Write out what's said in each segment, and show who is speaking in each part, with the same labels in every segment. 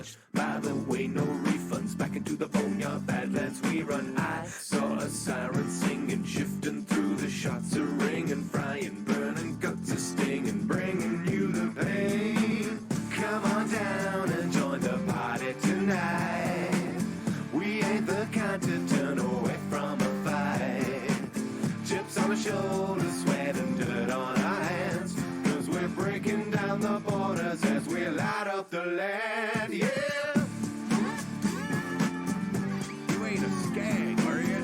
Speaker 1: much. By the way, no refunds. Back into the boneyard, Badlands we run. I saw a siren singing, shifting through the shots, a ringing, frying, burning, guts a stinging, bringing you the pain. Come on down and join the party tonight. We ain't the kind to turn away from a fight. Chips on the shoulder, sweat and dirt on our hands, 'cause we're breaking down the borders as we light up the land, yeah. You ain't a skag, are you?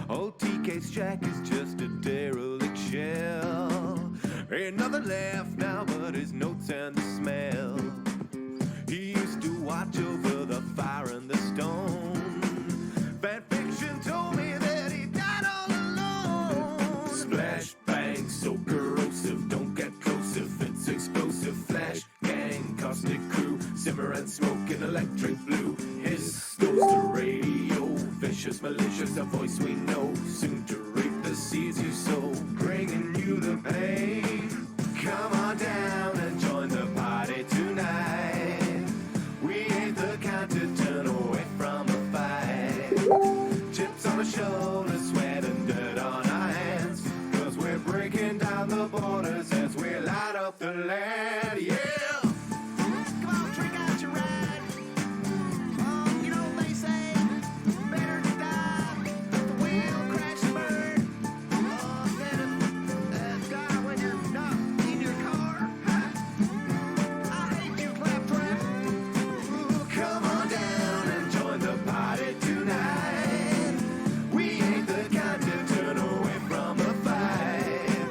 Speaker 1: Old TK's Jack is just a derelict shell. Ain't nothing left now but his notes and the smell. He used to watch over the fire and the stone. Fan fiction told me that he died all alone. Splash, bang, so corrosive, don't get close if it's explosive. Flash, gang, caustic crew, simmer and smoke in electric blue. Hiss goes the radio, vicious, malicious, a voice we know. Soon to reap the seeds you sow, bringing you the pain. Come on down and join the party tonight. We ain't the kind to turn away from a fight. Chips on the shoulder, sweat and dirt on our hands, 'cause we're breaking down the borders as we light up the land, yeah.
Speaker 2: Come on, drink out your ride. You know they say, better to die with the wheel crash and burn. Than die when you're not in your car. I hate you, claptrap.
Speaker 1: Come on down and join the party tonight. We ain't the kind to turn away from a fight.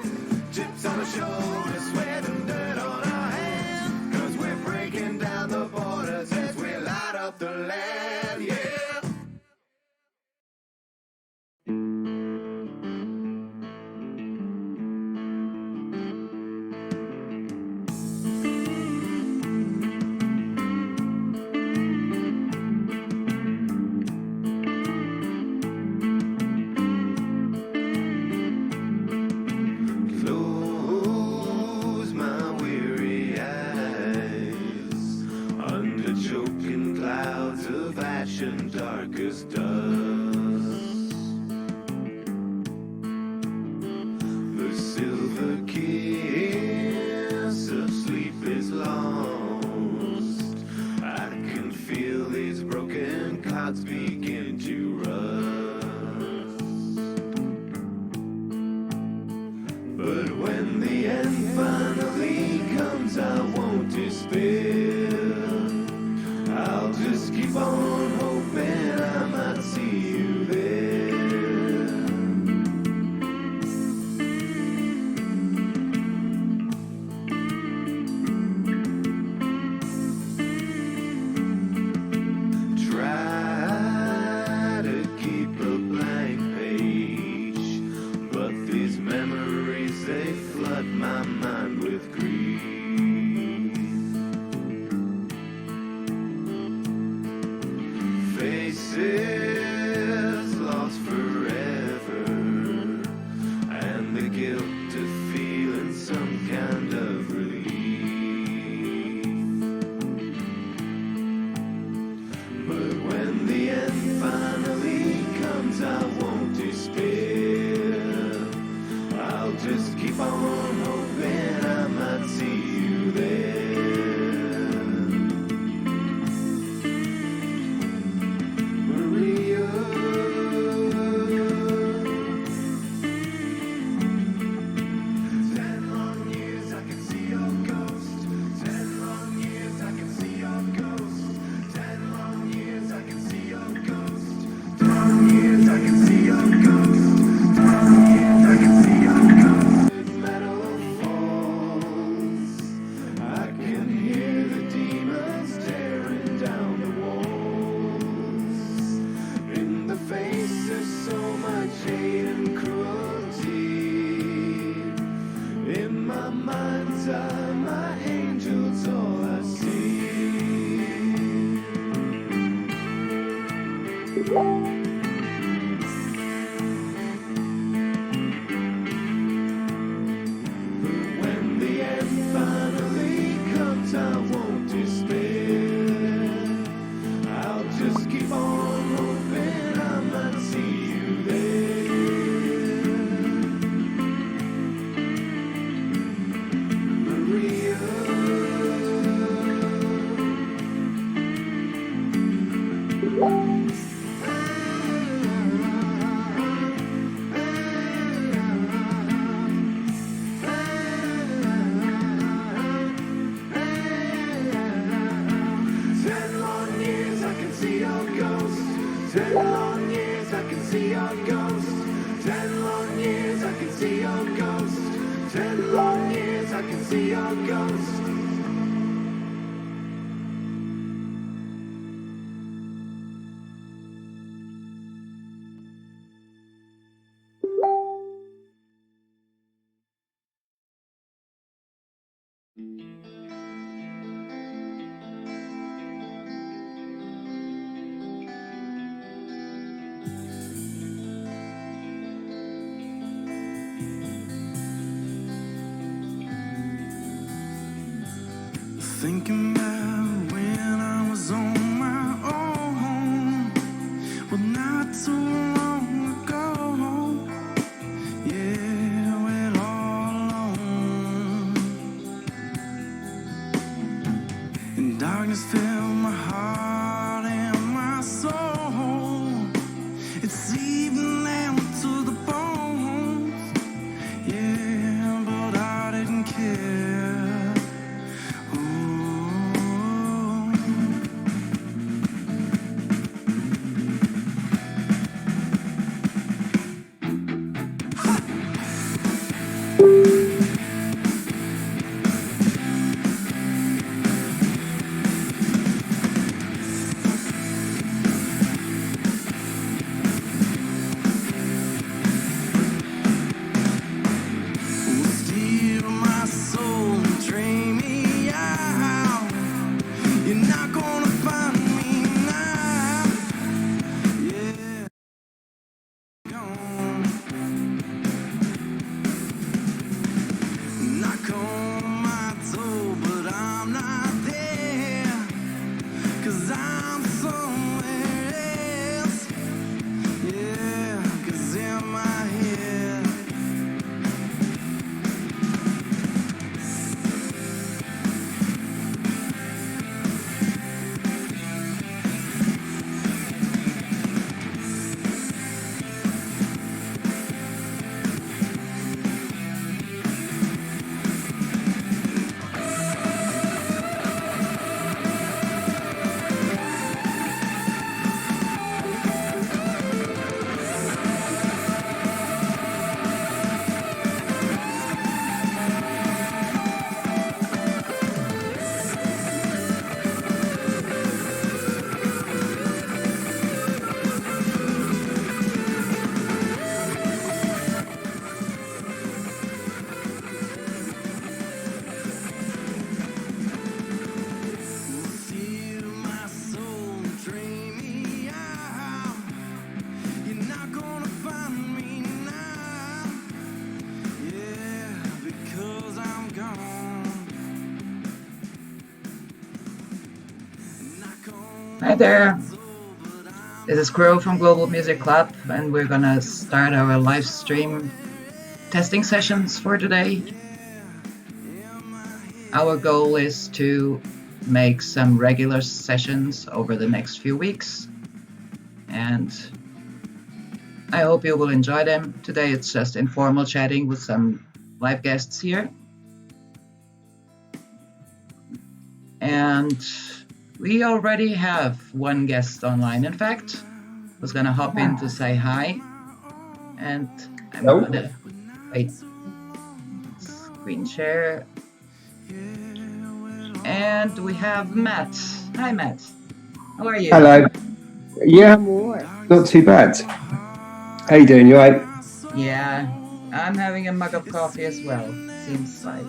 Speaker 1: Chips on the shoulder, sweat and dirt on our hands, 'cause we're breaking down the borders as we light up the land, yeah. Close my weary eyes under choking clouds of ash and darkest dust. The silver kiss of sleep is lost. I can feel these broken clouds begin to rust. But when the end finally comes, I won't despair. I'll just keep on hoping I might see you there. Try to keep a blank page, but these memories, they flood my mind with grief. Faces lost forever, and the guilt of feeling some kind of relief. But when the end finally comes, I won't despair. I'll just keep on hoping I might see you there. Maria, 10 long years I can see your ghost. 10 long years I can see your ghost. 10 long years I can see your ghost. 10 years I can see your ghost. 10 years I can see your ghost. Metal falls. I can hear the demons tearing down the walls. In the face of so much hate and cruelty. In my mind's eye, my angel's all I see. When the end finally your ghost. 10 long years, I can see your ghost. 10 long years, I can see your ghost.
Speaker 2: Thinking about when I was on my own, well, not too long ago. Yeah, I went all alone, and darkness filled my heart and my soul. It's even down to the bones. Yeah, but I didn't care. Steal my soul and drain me out. You're not gonna find me now. Yeah, gone. Knock on my door, but I'm not there. 'Cause I'm somewhere else. Yeah, 'cause in my head. Steal my soul and drain me out. You're not gonna find me now. Yeah, because I'm gone. Knock on
Speaker 3: Hi there, this is Crow from Global Music Club, and we're gonna start our live stream testing sessions for today. Our goal is to make some regular sessions over the next few weeks, and I hope you will enjoy them. Today it's just informal chatting with some live guests here. And we already have one guest online, in fact, who's gonna hop in to say hi. And I'm gonna wait, screen share. And we have Matt. Hi, Matt. How are you?
Speaker 4: Hello. Yeah, I'm all right. Not too bad. How you doing? You all right?
Speaker 3: Yeah, I'm having a mug of coffee as well. Seems like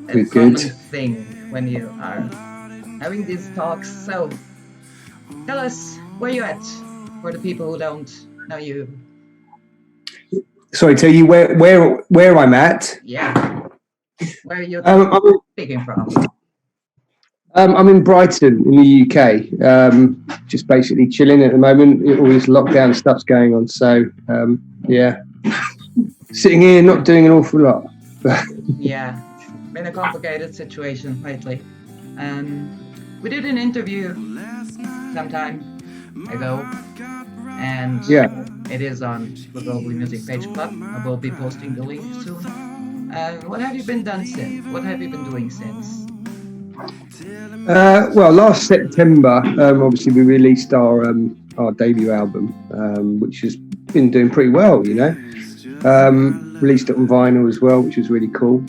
Speaker 3: a
Speaker 4: Good,
Speaker 3: common
Speaker 4: good.
Speaker 3: thing when you are having these talks. So tell us where you're at for the people who don't know you.
Speaker 4: Sorry, tell you where I'm at.
Speaker 3: Yeah, where you're
Speaker 4: I'm
Speaker 3: speaking from.
Speaker 4: I'm in Brighton in the UK. Just basically chilling at the moment. All this lockdown stuff's going on, so yeah, sitting here not doing an awful lot.
Speaker 3: Yeah, been a complicated situation lately. We did an interview some time ago, and
Speaker 4: Yeah.
Speaker 3: it is on the Global Music Page Club. I will be posting the link soon. What have you been done since? What have you been doing since?
Speaker 4: Well, last September, obviously we released our debut album, which has been doing pretty well, you know. Released it on vinyl as well, which was really cool.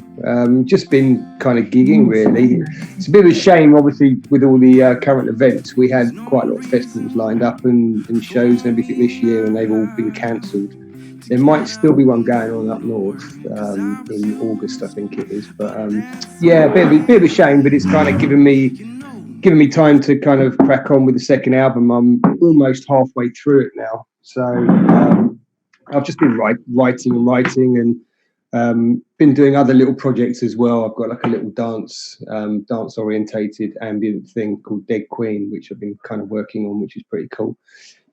Speaker 4: Just been kind of gigging, really. It's a bit of a shame, obviously, with all the current events. We had quite a lot of festivals lined up and shows and everything this year, and they've all been cancelled. There might still be one going on up north in August, I think it is. But yeah, a bit of a shame, but it's kind of given me time to kind of crack on with the second album. I'm almost halfway through it now, so I've just been writing and been doing other little projects as well. I've got like a little dance orientated ambient thing called Dead Queen, which I've been kind of working on, which is pretty cool.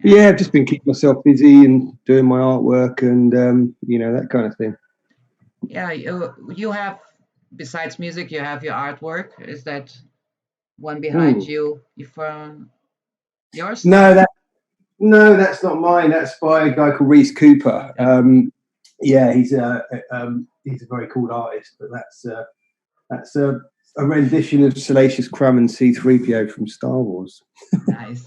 Speaker 4: But yeah, I've just been keeping myself busy and doing my artwork and that kind of thing.
Speaker 3: Yeah, you have, besides music, you have your artwork. Is that one behind you from yours?
Speaker 4: No, that's not mine. That's by a guy called Reese Cooper. Yeah, he's a very cool artist. But that's a rendition of Salacious Crumb and C-3PO from Star Wars.
Speaker 3: Nice.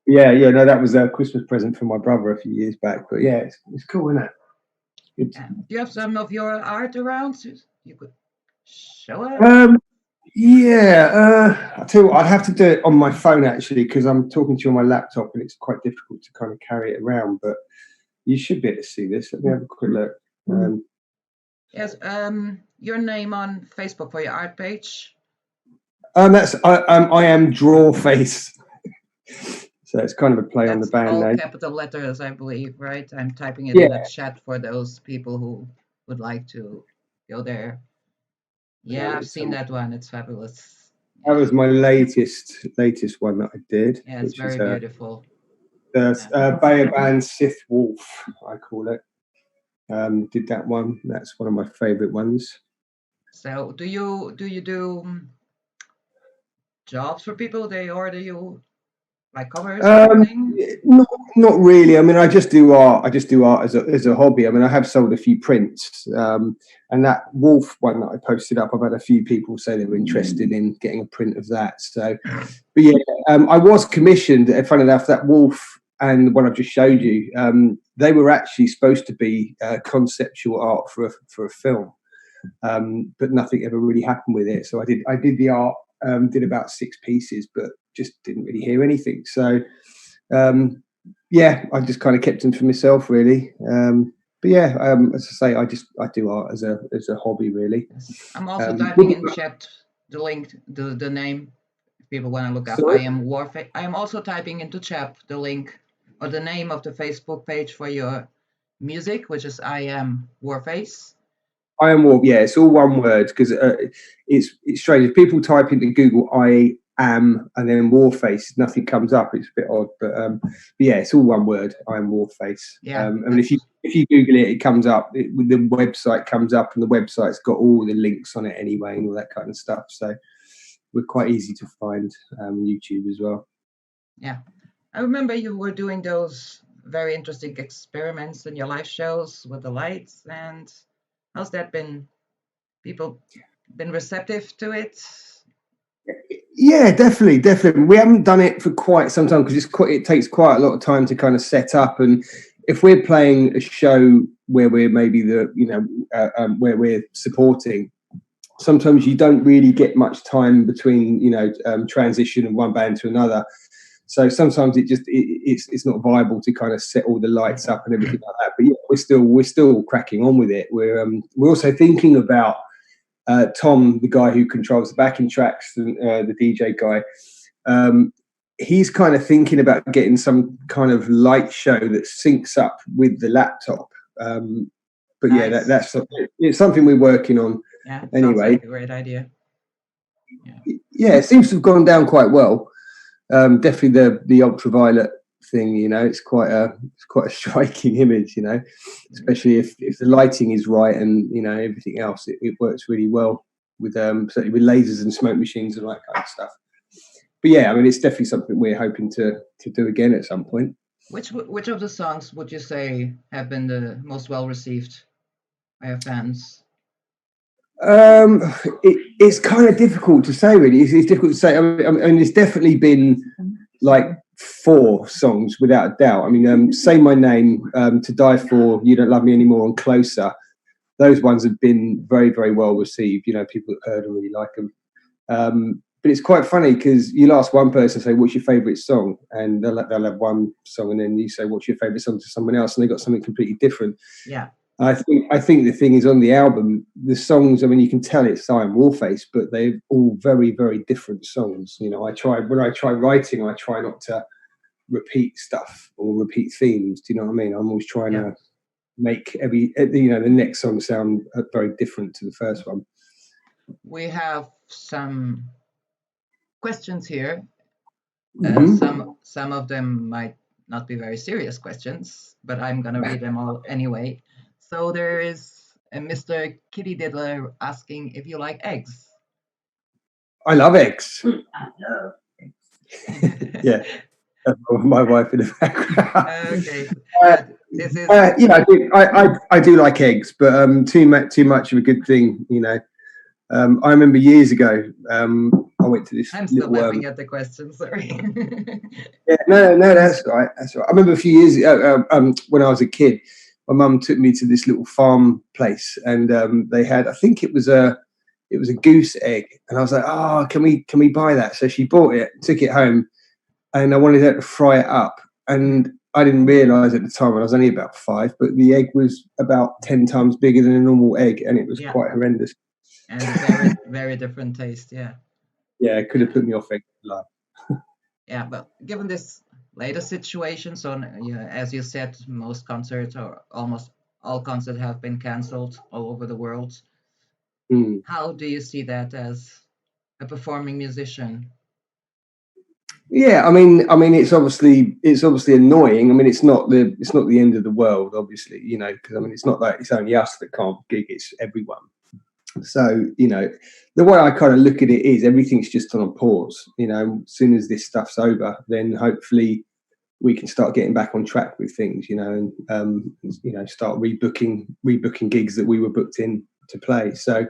Speaker 4: Yeah. No, that was a Christmas present from my brother a few years back. But yeah, it's cool, isn't it?
Speaker 3: Do you have some of your art around? You could show it.
Speaker 4: I tell you what, I'd have to do it on my phone actually, because I'm talking to you on my laptop and it's quite difficult to kind of carry it around. But you should be able to see this. Let me have a quick look.
Speaker 3: Yes. Your name on Facebook for your art page.
Speaker 4: That's I am Drawface. So it's kind of a play on the band
Speaker 3: all
Speaker 4: name.
Speaker 3: Capital letters, I believe, right? I'm typing it in the chat for those people who would like to go there. Yeah, I've seen that one. It's fabulous.
Speaker 4: That was my latest one that I did.
Speaker 3: Yeah, it's very beautiful.
Speaker 4: The Baobab Sith Wolf, I call it. Did that one. That's one of my favorite ones.
Speaker 3: So do you do jobs for people? They order you like covers or anything?
Speaker 4: Not really. I mean, I just do art. As a hobby. I mean, I have sold a few prints, and that wolf one that I posted up, I've had a few people say they were interested in getting a print of that. So, but yeah, I was commissioned. Funny enough, that wolf and the one I've just showed you, they were actually supposed to be conceptual art for a film, but nothing ever really happened with it. So I did the art, did about 6 pieces, but just didn't really hear anything. So I just kind of kept them for myself, really. But yeah, as I say, I do art as a hobby, really.
Speaker 3: I'm also typing in chat the link, the name. If people want to look up IAMWARFACE. I am also typing into chat the link or the name of the Facebook page for your music, which is IAMWARFACE.
Speaker 4: Yeah, it's all one word, because it's strange. If people type into Google I am and then Warface, nothing comes up. It's a bit odd, but yeah, it's all one word. I am Warface.
Speaker 3: Yeah.
Speaker 4: And if you Google it, it comes up. The website comes up, and the website's got all the links on it anyway, and all that kind of stuff. So we're quite easy to find on YouTube as well.
Speaker 3: Yeah, I remember you were doing those very interesting experiments in your live shows with the lights, and how's that been? People been receptive to it?
Speaker 4: Yeah, definitely. We haven't done it for quite some time, because it takes quite a lot of time to kind of set up. And if we're playing a show where we're maybe where we're supporting, sometimes you don't really get much time between transition of one band to another. So sometimes it's not viable to kind of set all the lights up and everything like that. But yeah, we're still cracking on with it. We're also thinking about Tom, the guy who controls the backing tracks, the DJ guy. He's kind of thinking about getting some kind of light show that syncs up with the laptop. But nice. That's it's something we're working on.
Speaker 3: Yeah,
Speaker 4: anyway,
Speaker 3: sounds like a great idea.
Speaker 4: Yeah, it seems to have gone down quite well. Definitely the ultraviolet thing, it's quite a striking image, especially if the lighting is right and everything else. It works really well with certainly with lasers and smoke machines and that kind of stuff. But yeah, I mean, it's definitely something we're hoping to do again at some point.
Speaker 3: Which of the songs would you say have been the most well received by your fans?
Speaker 4: It's kind of difficult to say, really. It's difficult to say. I mean, it's definitely been like 4 songs without a doubt. I mean, Say My Name, To Die For, You Don't Love Me Anymore, and Closer. Those ones have been very, very well received. People that heard them really like them. But it's quite funny because you'll ask one person, say, what's your favourite song? And they'll have one song, and then you say, what's your favourite song to someone else? And they've got something completely different.
Speaker 3: Yeah.
Speaker 4: I think the thing is, on the album, the songs, I mean, you can tell it's IAMWARFACE, but they're all very, very different songs. When I try writing, I try not to repeat stuff or repeat themes. Do you know what I mean? I'm always trying to make the next song sound very different to the first one.
Speaker 3: We have some questions here. Some of them might not be very serious questions, but I'm gonna read them all anyway. So there is a Mr. Kitty Diddler asking if you like eggs.
Speaker 4: I love eggs. Yeah, that's my wife in the background.
Speaker 3: Okay. This is
Speaker 4: I do like eggs, but too much of a good thing. I remember years ago, I went to this.
Speaker 3: I'm still laughing at the question. Sorry.
Speaker 4: Yeah, no, that's all right. That's all right. I remember a few years ago, when I was a kid, my mum took me to this little farm place, and they had, I think it was a goose egg, and I was like, oh, can we buy that? So she bought it, took it home, and I wanted her to fry it up, and I didn't realise at the time, I was only about 5, but the egg was about 10 times bigger than a normal egg, and it was quite horrendous.
Speaker 3: And very, very different taste, yeah.
Speaker 4: Yeah, it could have put me off egg.
Speaker 3: Yeah, but given this latest situation, so as you said, most concerts or almost all concerts have been cancelled all over the world. How do you see that as a performing musician?
Speaker 4: Yeah, I mean, it's obviously annoying. I mean, it's not the end of the world, obviously, because I mean, it's not like it's only us that can't gig; it's everyone. So, the way I kind of look at it is everything's just on a pause. As soon as this stuff's over, then hopefully we can start getting back on track with things, and start rebooking gigs that we were booked in to play. So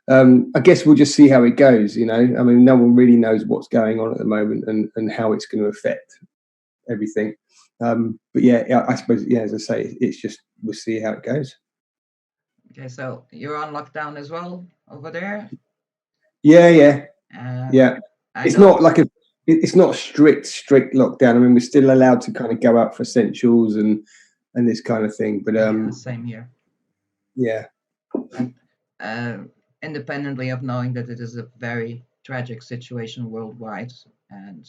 Speaker 4: I guess we'll just see how it goes. I mean, no one really knows what's going on at the moment and how it's going to affect everything. But yeah, I suppose, as I say, it's just we'll see how it goes.
Speaker 3: Okay, so you're on lockdown as well over there?
Speaker 4: Yeah. It's not like it's not strict lockdown. I mean, we're still allowed to kind of go out for essentials and this kind of thing. But
Speaker 3: same here.
Speaker 4: Yeah.
Speaker 3: And, independently of knowing that it is a very tragic situation worldwide, and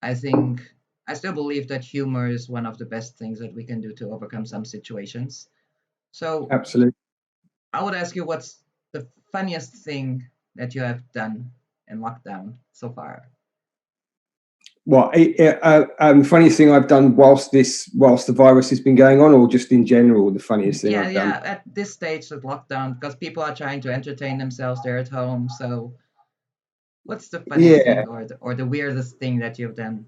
Speaker 3: I still believe that humor is one of the best things that we can do to overcome some situations. So
Speaker 4: absolutely,
Speaker 3: I would ask you, what's the funniest thing that you have done in lockdown so far?
Speaker 4: Well, funniest thing I've done whilst the virus has been going on, or just in general, the funniest thing I've done?
Speaker 3: Yeah, at this stage of lockdown, because people are trying to entertain themselves, they're at home. So what's the funniest thing or the weirdest thing that you've done?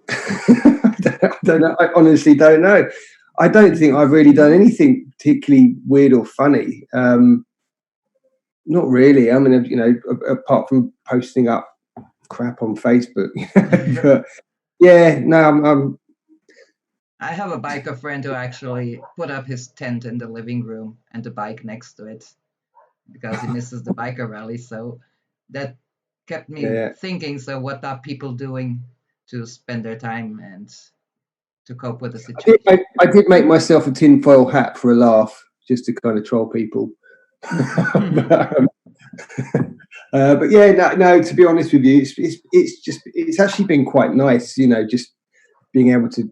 Speaker 4: I don't know. I honestly don't know. I don't think I've really done anything particularly weird or funny. Not really. I mean, apart from posting up crap on Facebook. But yeah, no,
Speaker 3: I have a biker friend who actually put up his tent in the living room and the bike next to it because he misses the biker rally. So that kept me thinking, so what are people doing to spend their time and to cope with the situation?
Speaker 4: I did make myself a tinfoil hat for a laugh, just to kind of troll people. But yeah, no. To be honest with you, it's actually been quite nice. Just being able to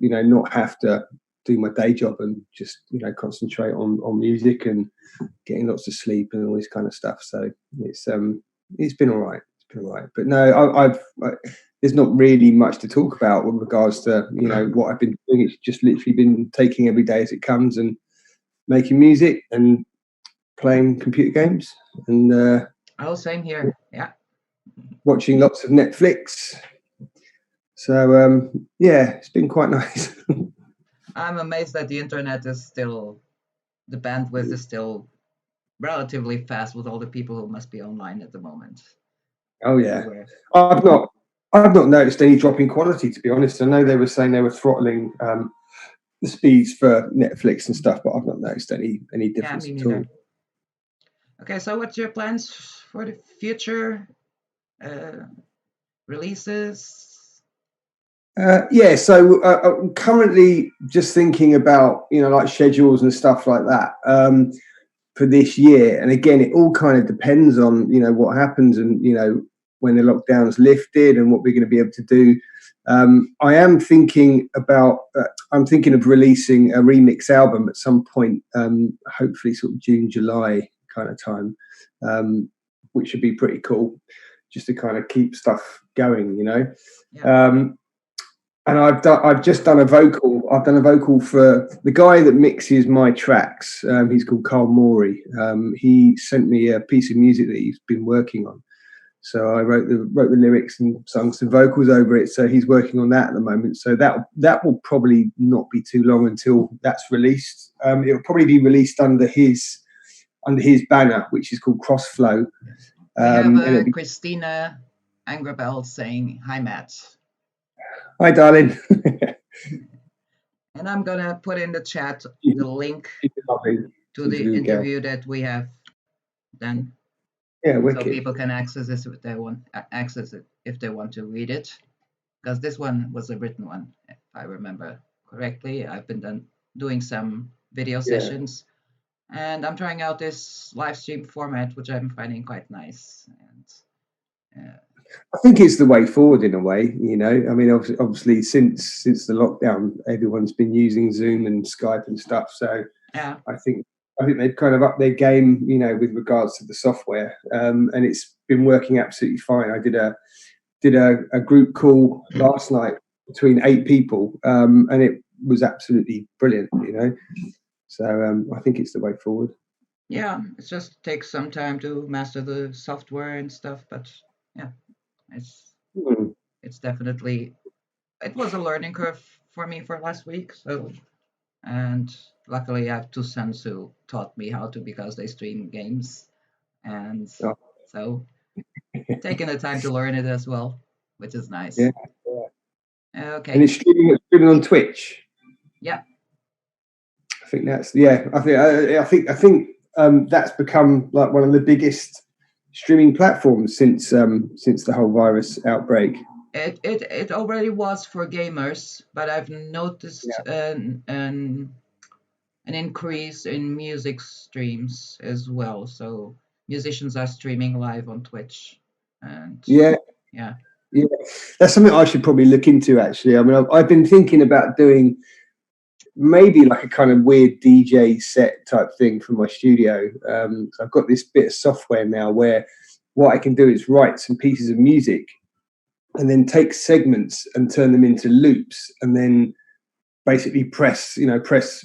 Speaker 4: not have to do my day job and just concentrate on music and getting lots of sleep and all this kind of stuff. So it's been all right. It's been all right. But no, there's not really much to talk about with regards to what I've been doing. It's just literally been taking every day as it comes and making music and playing computer games and
Speaker 3: same here. Yeah,
Speaker 4: watching lots of Netflix. So yeah, it's been quite nice.
Speaker 3: I'm amazed that the internet is still, the bandwidth is still relatively fast with all the people who must be online at the moment.
Speaker 4: Oh yeah, I've not I've not noticed any drop in quality, to be honest. I know they were saying they were throttling the speeds for Netflix and stuff, but I've not noticed any
Speaker 3: Yeah,
Speaker 4: difference
Speaker 3: me
Speaker 4: at all.
Speaker 3: neither. Okay, so what's your plans for the future releases?
Speaker 4: Yeah, so I'm currently just thinking about like schedules and stuff like that for this year. And again, it all kind of depends on what happens and when the lockdown's lifted and what we're going to be able to do. I am thinking about. I'm thinking of releasing a remix album at some point, hopefully sort of June, July kind of time, which would be pretty cool, just to kind of keep stuff going,
Speaker 3: Yeah.
Speaker 4: And I've just done a vocal. I've done a vocal for the guy that mixes my tracks. He's called Carl Morey. He sent me a piece of music that he's been working on. So I wrote the lyrics and sung some vocals over it. So he's working on that at the moment. So that will probably not be too long until that's released. It'll probably be released under his banner, which is called Crossflow.
Speaker 3: We have
Speaker 4: And it'll be,
Speaker 3: Christina Angrabel saying, "Hi, Matt."
Speaker 4: hi, darling.
Speaker 3: And I'm gonna put in the chat the link
Speaker 4: She's lovely.
Speaker 3: to
Speaker 4: She's a
Speaker 3: the
Speaker 4: good girl.
Speaker 3: interview that we have done,
Speaker 4: Yeah,
Speaker 3: so
Speaker 4: wicked.
Speaker 3: people can access this if they want to read it. Because this one was a written one, if I remember correctly. I've been doing some video sessions, and I'm trying out this live stream format, which I'm finding quite nice. And
Speaker 4: I think it's the way forward in a way, I mean, obviously since the lockdown, everyone's been using Zoom and Skype and stuff. So
Speaker 3: yeah,
Speaker 4: I think they've kind of upped their game, with regards to the software, and it's been working absolutely fine. I did a group call last night between 8 people, and it was absolutely brilliant, So I think it's the way forward.
Speaker 3: yeah, it just takes some time to master the software and stuff, but yeah, it's definitely, it was a learning curve for me for last week. So, and luckily I have two sons who taught me how to, because they stream games, and
Speaker 4: Oh,
Speaker 3: so taking the time to learn it as well, which is nice.
Speaker 4: yeah. And
Speaker 3: Okay.
Speaker 4: it's streaming on Twitch.
Speaker 3: Yeah.
Speaker 4: I think that's I think that's become like one of the biggest streaming platforms since the whole virus outbreak.
Speaker 3: It already was for gamers, but I've noticed an increase in music streams as well. So musicians are streaming live on Twitch, and
Speaker 4: Yeah, that's something I should probably look into. Actually, I mean, I've been thinking about doing maybe like a kind of weird DJ set type thing for my studio. I've got this bit of software now where what I can do is write some pieces of music and then take segments and turn them into loops, and then basically press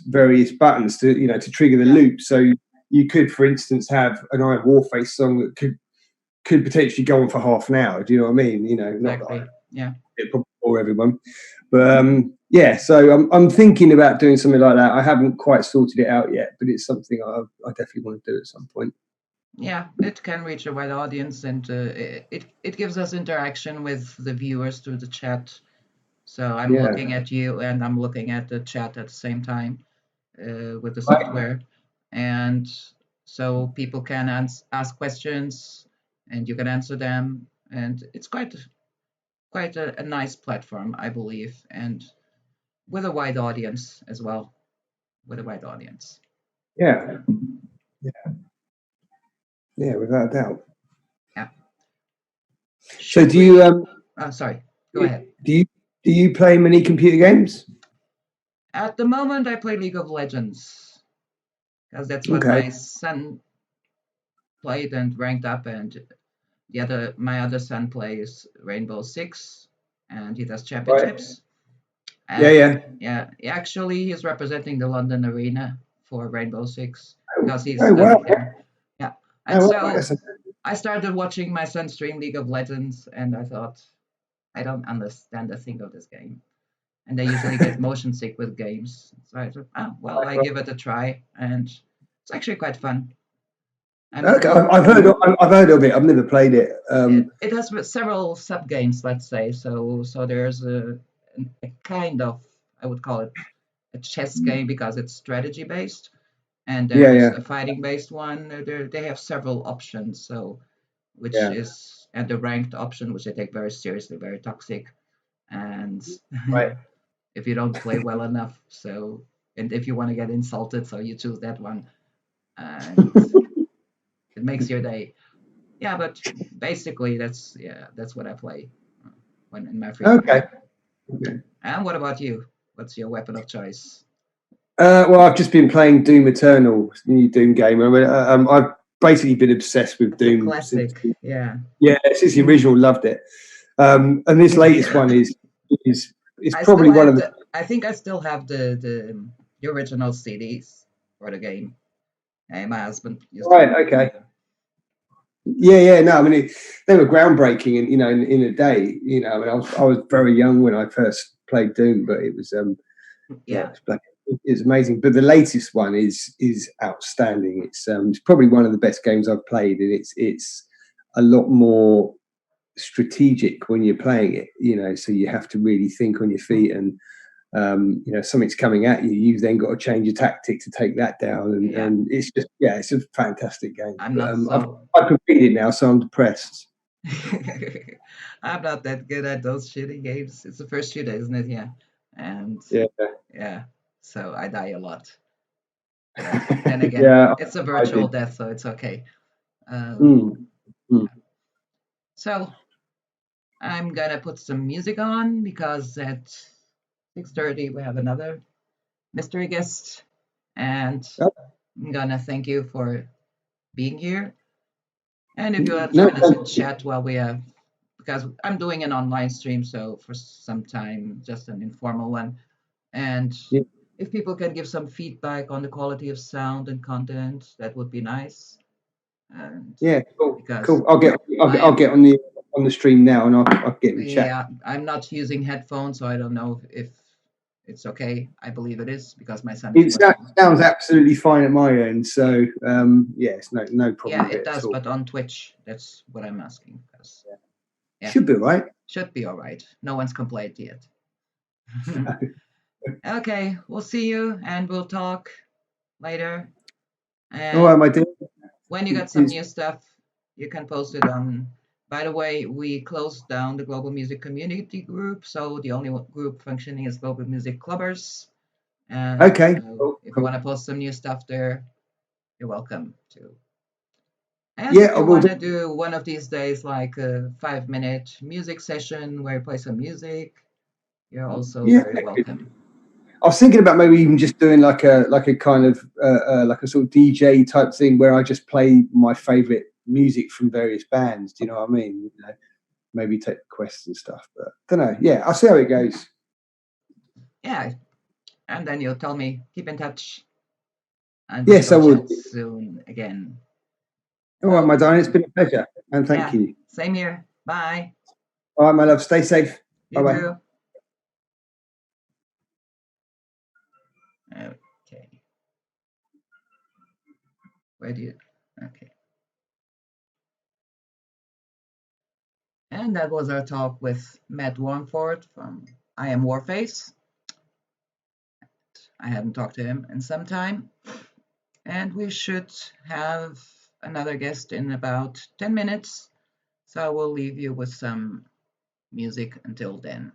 Speaker 4: various buttons to trigger the loop. So you could, for instance, have an IAMWARFACE song that could potentially go on for half an hour. Do you know what I mean?
Speaker 3: exactly. Yeah.
Speaker 4: It probably bore everyone, but so I'm thinking about doing something like that. I haven't quite sorted it out yet, but it's something I definitely want to do at some point.
Speaker 3: Yeah, it can reach a wide audience, and it gives us interaction with the viewers through the chat. So I'm looking at you, and I'm looking at the chat at the same time with the software, and so people can ask questions, and you can answer them, and it's quite a nice platform, I believe, and with a wide audience as well. With a wide audience.
Speaker 4: Yeah, without a doubt.
Speaker 3: Yeah.
Speaker 4: So do you
Speaker 3: sorry, go ahead.
Speaker 4: Do you play many computer games?
Speaker 3: At the moment, I play League of Legends, because that's what my son played and ranked up, and my other son plays Rainbow Six, and he does championships.
Speaker 4: Right.
Speaker 3: Yeah. Actually, he's representing the London arena for Rainbow Six, because he's
Speaker 4: wow.
Speaker 3: Yeah, and
Speaker 4: wow.
Speaker 3: so I started watching my son stream League of Legends, and I thought, I don't understand a thing of this game, and I usually get motion sick with games. So I thought, I give it a try, and it's actually quite fun. I mean,
Speaker 4: Okay, I've heard of it. I've never played it.
Speaker 3: it has several sub games, let's say. So there's a kind of, I would call it a chess game because it's strategy based, and
Speaker 4: Yeah,
Speaker 3: there's
Speaker 4: yeah,
Speaker 3: a fighting based one. They have several options. So which
Speaker 4: yeah.
Speaker 3: is and the ranked option, which I take very seriously, very toxic. And
Speaker 4: Right.
Speaker 3: if you don't play well enough, so and if you want to get insulted, so you choose that one, and it makes your day. Yeah, but basically that's what I play when in my free
Speaker 4: Okay.
Speaker 3: time. And what about you? What's your weapon of choice?
Speaker 4: Well, I've just been playing Doom Eternal, new Doom game. I mean, I've basically been obsessed with
Speaker 3: It's a
Speaker 4: Doom since,
Speaker 3: classic. Yeah,
Speaker 4: since the original. Loved it. And this latest one is
Speaker 3: I
Speaker 4: probably
Speaker 3: still
Speaker 4: one
Speaker 3: have
Speaker 4: of the
Speaker 3: the. I think I still have the original CDs for the game. Hey, my husband used to
Speaker 4: right.
Speaker 3: play it.
Speaker 4: Okay. Yeah, yeah. No, I mean they were groundbreaking, in in a day. I mean, I was very young when I first played Doom, but it was yeah,
Speaker 3: Yeah,
Speaker 4: it's amazing. But the latest one is outstanding. It's probably one of the best games I've played, and it's a lot more strategic when you're playing it. So you have to really think on your feet, and something's coming at you. You've then got to change your tactic to take that down,
Speaker 3: yeah.
Speaker 4: and it's just it's a fantastic game.
Speaker 3: I'm
Speaker 4: But
Speaker 3: not so.
Speaker 4: I've completed it now, so I'm depressed.
Speaker 3: I'm not that good at those shitty games. It's the first shooter, isn't it? Yeah, and
Speaker 4: Yeah,
Speaker 3: yeah, so I die a lot. But then again,
Speaker 4: yeah,
Speaker 3: it's a
Speaker 4: I
Speaker 3: virtual
Speaker 4: did.
Speaker 3: death, so it's okay. Um,
Speaker 4: Mm, mm.
Speaker 3: so I'm gonna put some music on because at 6:30 we have another mystery guest, and
Speaker 4: Oh,
Speaker 3: I'm gonna thank you for being here. And if you want to
Speaker 4: no,
Speaker 3: join us in chat while we have, because I'm doing an online stream, so for some time, just an informal one. And
Speaker 4: yeah,
Speaker 3: if people can give some feedback on the quality of sound and content, that would be nice. And
Speaker 4: yeah, cool,
Speaker 3: because
Speaker 4: cool. I'll get
Speaker 3: I
Speaker 4: I'll
Speaker 3: am,
Speaker 4: get on the stream now, and I'll get in the chat.
Speaker 3: yeah, I'm not using headphones, so I don't know if it's okay. I believe it is because my son is
Speaker 4: It
Speaker 3: watching.
Speaker 4: sounds absolutely fine at my end, so yeah, it's no problem
Speaker 3: Yeah,
Speaker 4: with
Speaker 3: it
Speaker 4: it at
Speaker 3: does,
Speaker 4: all.
Speaker 3: but on Twitch, that's what I'm asking. Because yeah,
Speaker 4: Should be all right.
Speaker 3: should be all right. No one's complained yet. Okay, we'll see you and we'll talk later.
Speaker 4: All right,
Speaker 3: And
Speaker 4: my dear.
Speaker 3: when you got some
Speaker 4: It's,
Speaker 3: new stuff, you can post it on. By the way, we closed down the Global Music Community group, so the only group functioning is Global Music Clubbers. And
Speaker 4: okay.
Speaker 3: so
Speaker 4: Cool,
Speaker 3: if you
Speaker 4: cool.
Speaker 3: want to post some new stuff there, you're welcome to. And
Speaker 4: Yeah,
Speaker 3: if
Speaker 4: I
Speaker 3: you
Speaker 4: will
Speaker 3: want
Speaker 4: do.
Speaker 3: to do one of these days, like a 5 minute music session where you play some music, you're also
Speaker 4: Yeah,
Speaker 3: very welcome.
Speaker 4: I was thinking about maybe even just doing like a kind of like a sort of DJ type thing where I just play my favorite music from various bands. Do you know what I mean? Maybe take requests and stuff. But don't know. Yeah, I'll see how it goes.
Speaker 3: Yeah, and then you'll tell me, keep in touch, and we
Speaker 4: Yes, I
Speaker 3: shall
Speaker 4: would.
Speaker 3: chat soon again.
Speaker 4: All right, my darling. It's
Speaker 3: Okay.
Speaker 4: been a pleasure, and thank
Speaker 3: Yeah,
Speaker 4: you.
Speaker 3: same here. Bye.
Speaker 4: All right, my love. Stay safe. Bye
Speaker 3: You
Speaker 4: bye.
Speaker 3: too. Okay. Where do you? Okay. And that was our talk with Matt Warneford from IAMWARFACE. I haven't talked to him in some time. And we should have another guest in about 10 minutes. So I will leave you with some music until then.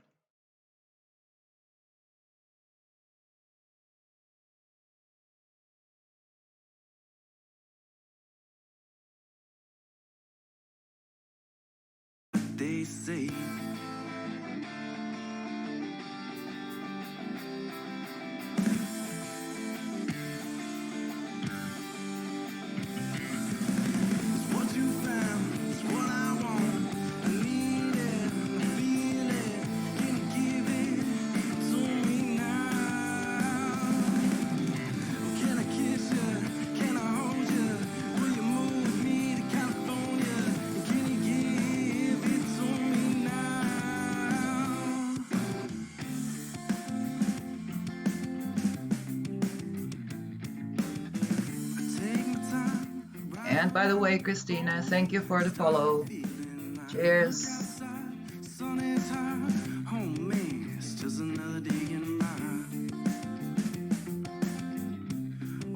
Speaker 1: They say what you found is what I want. I need it, I feel it. Can you give it to me now? Can I kiss you? Can I hold you? Will you move me to California? Can you give it to me now?
Speaker 3: And by the way, Christina, thank you for the follow. Cheers.
Speaker 2: Sun is high. Oh man, it's just another day getting by.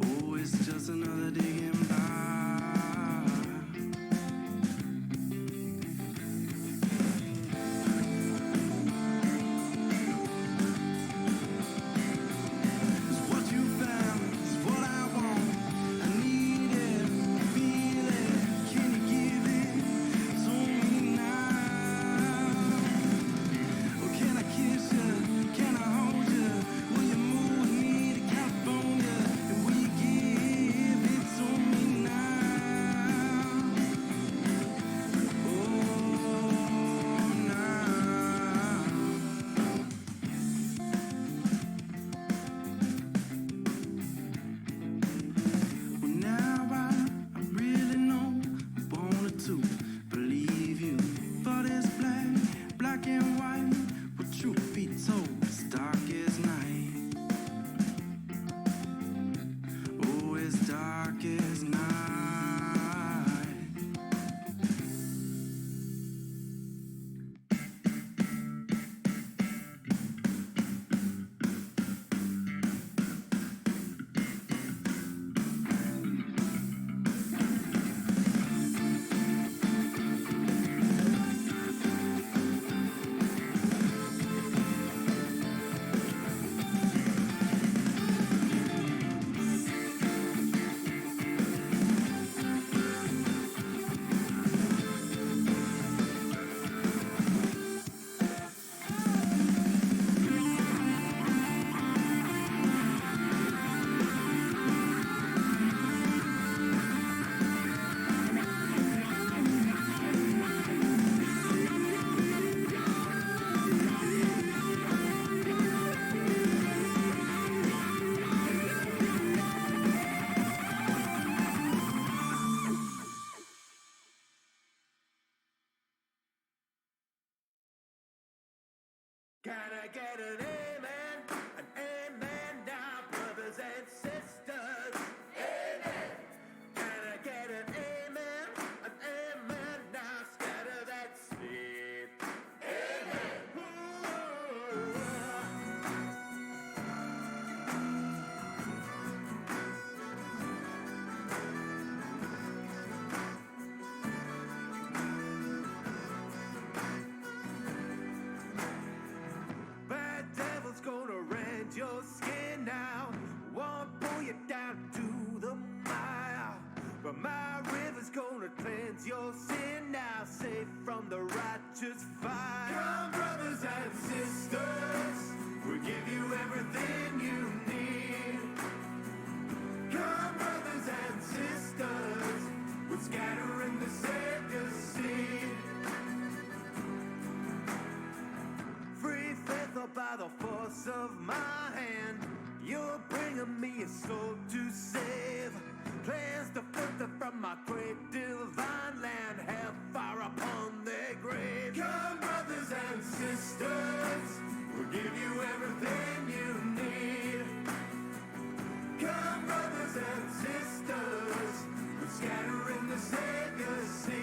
Speaker 2: Oh, it's just another day getting by. It's what you found, it's what I want. I need it, feel it. Can you give it to me now? Or can I kiss you? Can I hold you? Will you move with me to California? And will you give it to me now? Oh, now. Well, now I really know I wanted to believe you. But it's black and white. But truth be told, it's dark as night. Oh, it's dark as night.
Speaker 1: Can I get an amen? An amen now, brothers and sisters. Amen. Can I get an amen? An amen now, scatter that seed. Amen. Bad devil's gonna rend your skin now. Won't pull you down to the mire. But my river's gonna cleanse your sin now. Safe from the righteous fire. Come, brothers and sisters. We'll give you everything you need. Come, brothers and sisters. We're scattering the Savior's seed. Free faith or by the force of my hand. You're bringing me a soul to save. Plans to filter from my great divine land. Hellfire upon their grave. Come, brothers and sisters. We'll give you everything you need. Come, brothers and sisters. We're scattering the Savior's seed.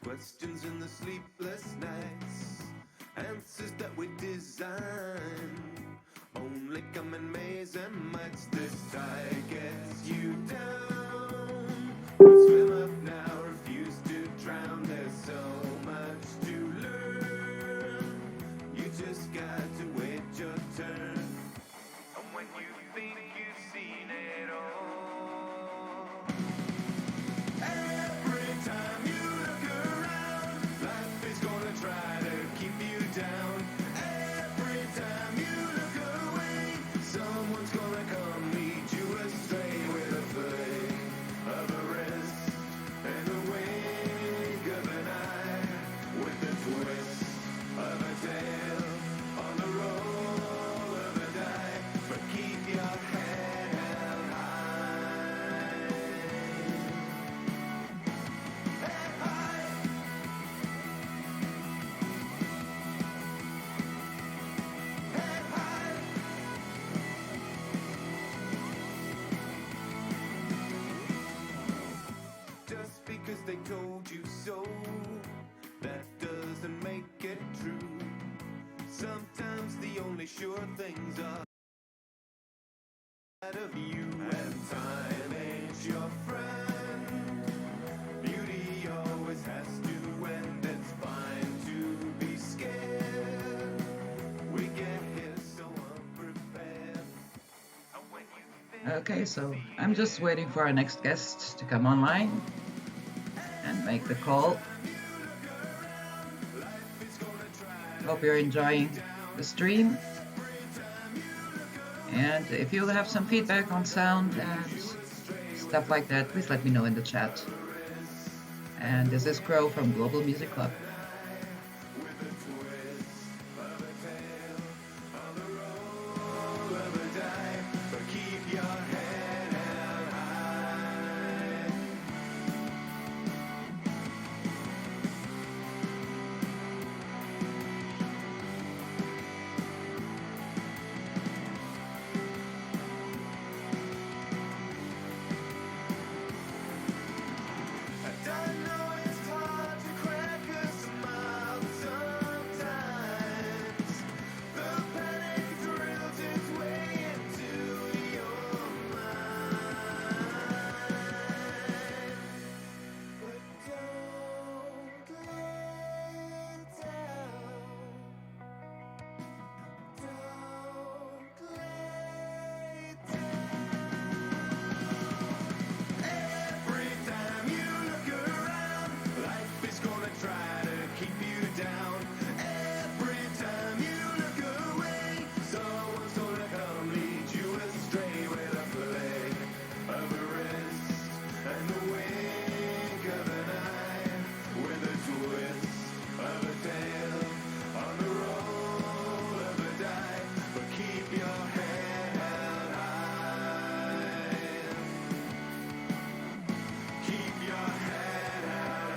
Speaker 1: Questions in the sleepless nights, answers that we design, only come in maze and mites. This tide gets you down. We swim up now, refuse to drown. There's so much to learn. You just got to wait your turn. And when you think you've seen it all, every time you look around, life is gonna try to keep you down. Every time you look away, someone's gonna come lead you astray with a flick of a wrist and a wink of an eye, with a twist of a tail on the roll of a die. But keep your head held high. Head high. Head high. Just because they told you so, that doesn't make it true. Sometimes the only sure things are out of you, and time ain't your friend. Beauty always has to end. It's fine to be scared. We get here so unprepared. And when you think
Speaker 3: Okay, so I'm just waiting for our next guest to come online and make the call. Hope you're enjoying the stream. And if you have some feedback on sound and stuff like that, please let me know in the chat. And this is Crow from Global Music Club.
Speaker 1: but keep your head held high. I know it's hard to crack a smile sometimes. The panic drills its way into your mind. But don't lay down. Don't lay down. Every time you look around, life is gonna try to keep you down. Every time you look away, someone's gonna come lead you astray with a flick of a wrist and the wink of an eye, with a twist of a tail on the roll of a die. But keep your head held high. Keep your head held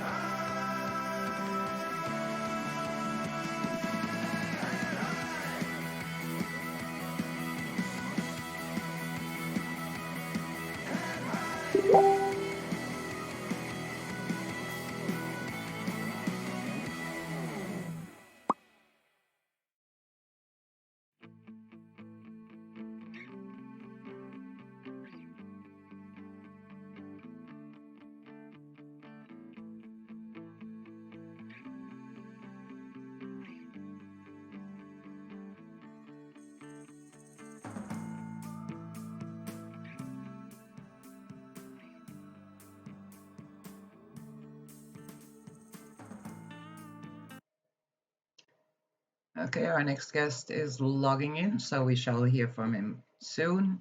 Speaker 3: Okay, our next guest is logging in, so we shall hear from him soon.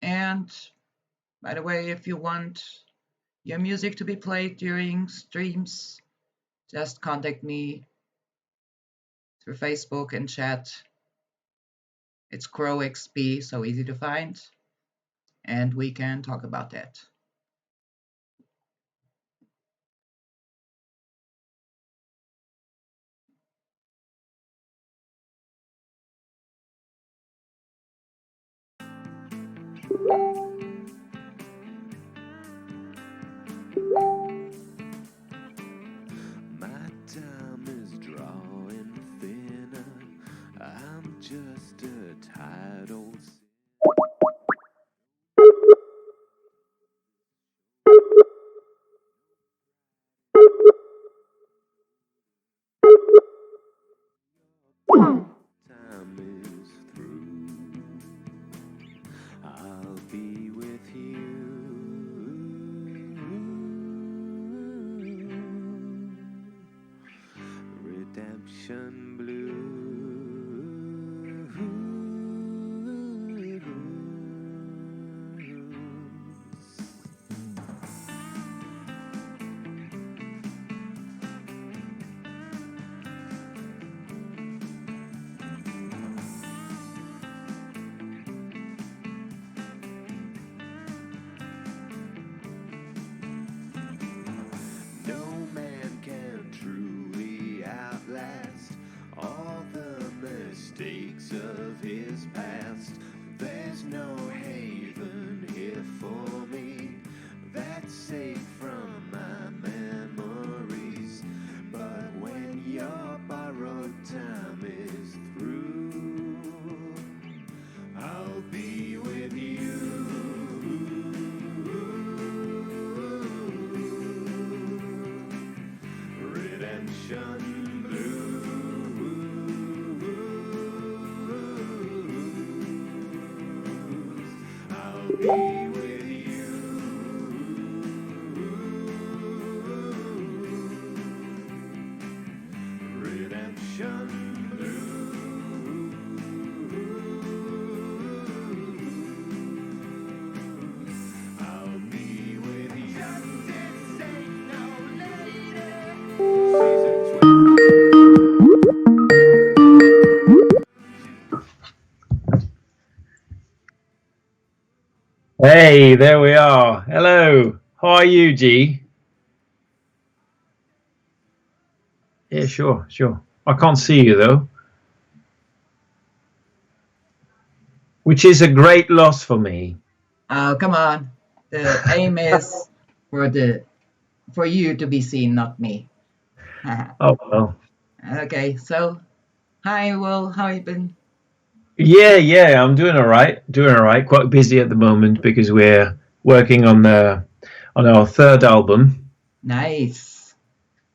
Speaker 3: And by the way, if you want your music to be played during streams, just contact me through Facebook and chat. It's CrowXP, so easy to find, and we can talk about that.
Speaker 1: redemption blues. No man can truly outlast all the mistakes of his past. There's no haven here for me that's safe from my memories. But when your borrowed time is through, I'll be with you. Redemption blues. I'll be with you. Redemption blues. I'll be with you. Justice ain't no lady. Season 12.
Speaker 5: Hey, there we are. Hello. How are you, G? Yeah, sure. I can't see you though, which is a great loss for me.
Speaker 3: Oh, come on. The aim is for you to be seen, not me.
Speaker 5: Oh well.
Speaker 3: Okay, so hi, Will. How you been?
Speaker 5: Yeah. I'm doing all right. Quite busy at the moment because we're working on our third album.
Speaker 3: Nice.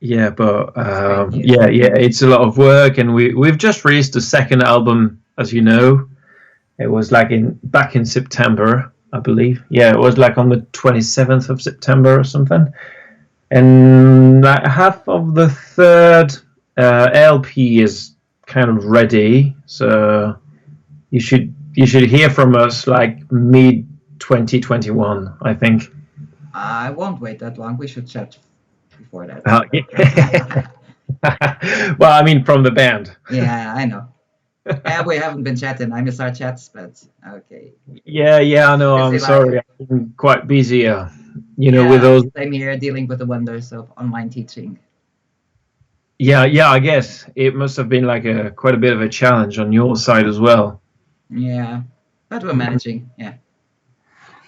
Speaker 5: Yeah, but
Speaker 3: great news.
Speaker 5: yeah, it's a lot of work, and we've just released the second album, as you know. It was like back in September, I believe. Yeah, it was like on the 27th of September or something. And like half of the third LP is kind of ready, so you should hear from us like mid 2021, I think.
Speaker 3: I won't wait that long. We should chat before that.
Speaker 5: Yeah. Well, I mean, from the band.
Speaker 3: Yeah, I know. We haven't been chatting. I miss our chats, but okay.
Speaker 5: Yeah, I know. I'm
Speaker 3: Busy
Speaker 5: sorry.
Speaker 3: life.
Speaker 5: I've been quite busy, with
Speaker 3: Yeah,
Speaker 5: those.
Speaker 3: same here, dealing with the wonders of online teaching.
Speaker 5: Yeah, I guess it must have been like quite a bit of a challenge on your side as well.
Speaker 3: Yeah, but we're managing. Yeah.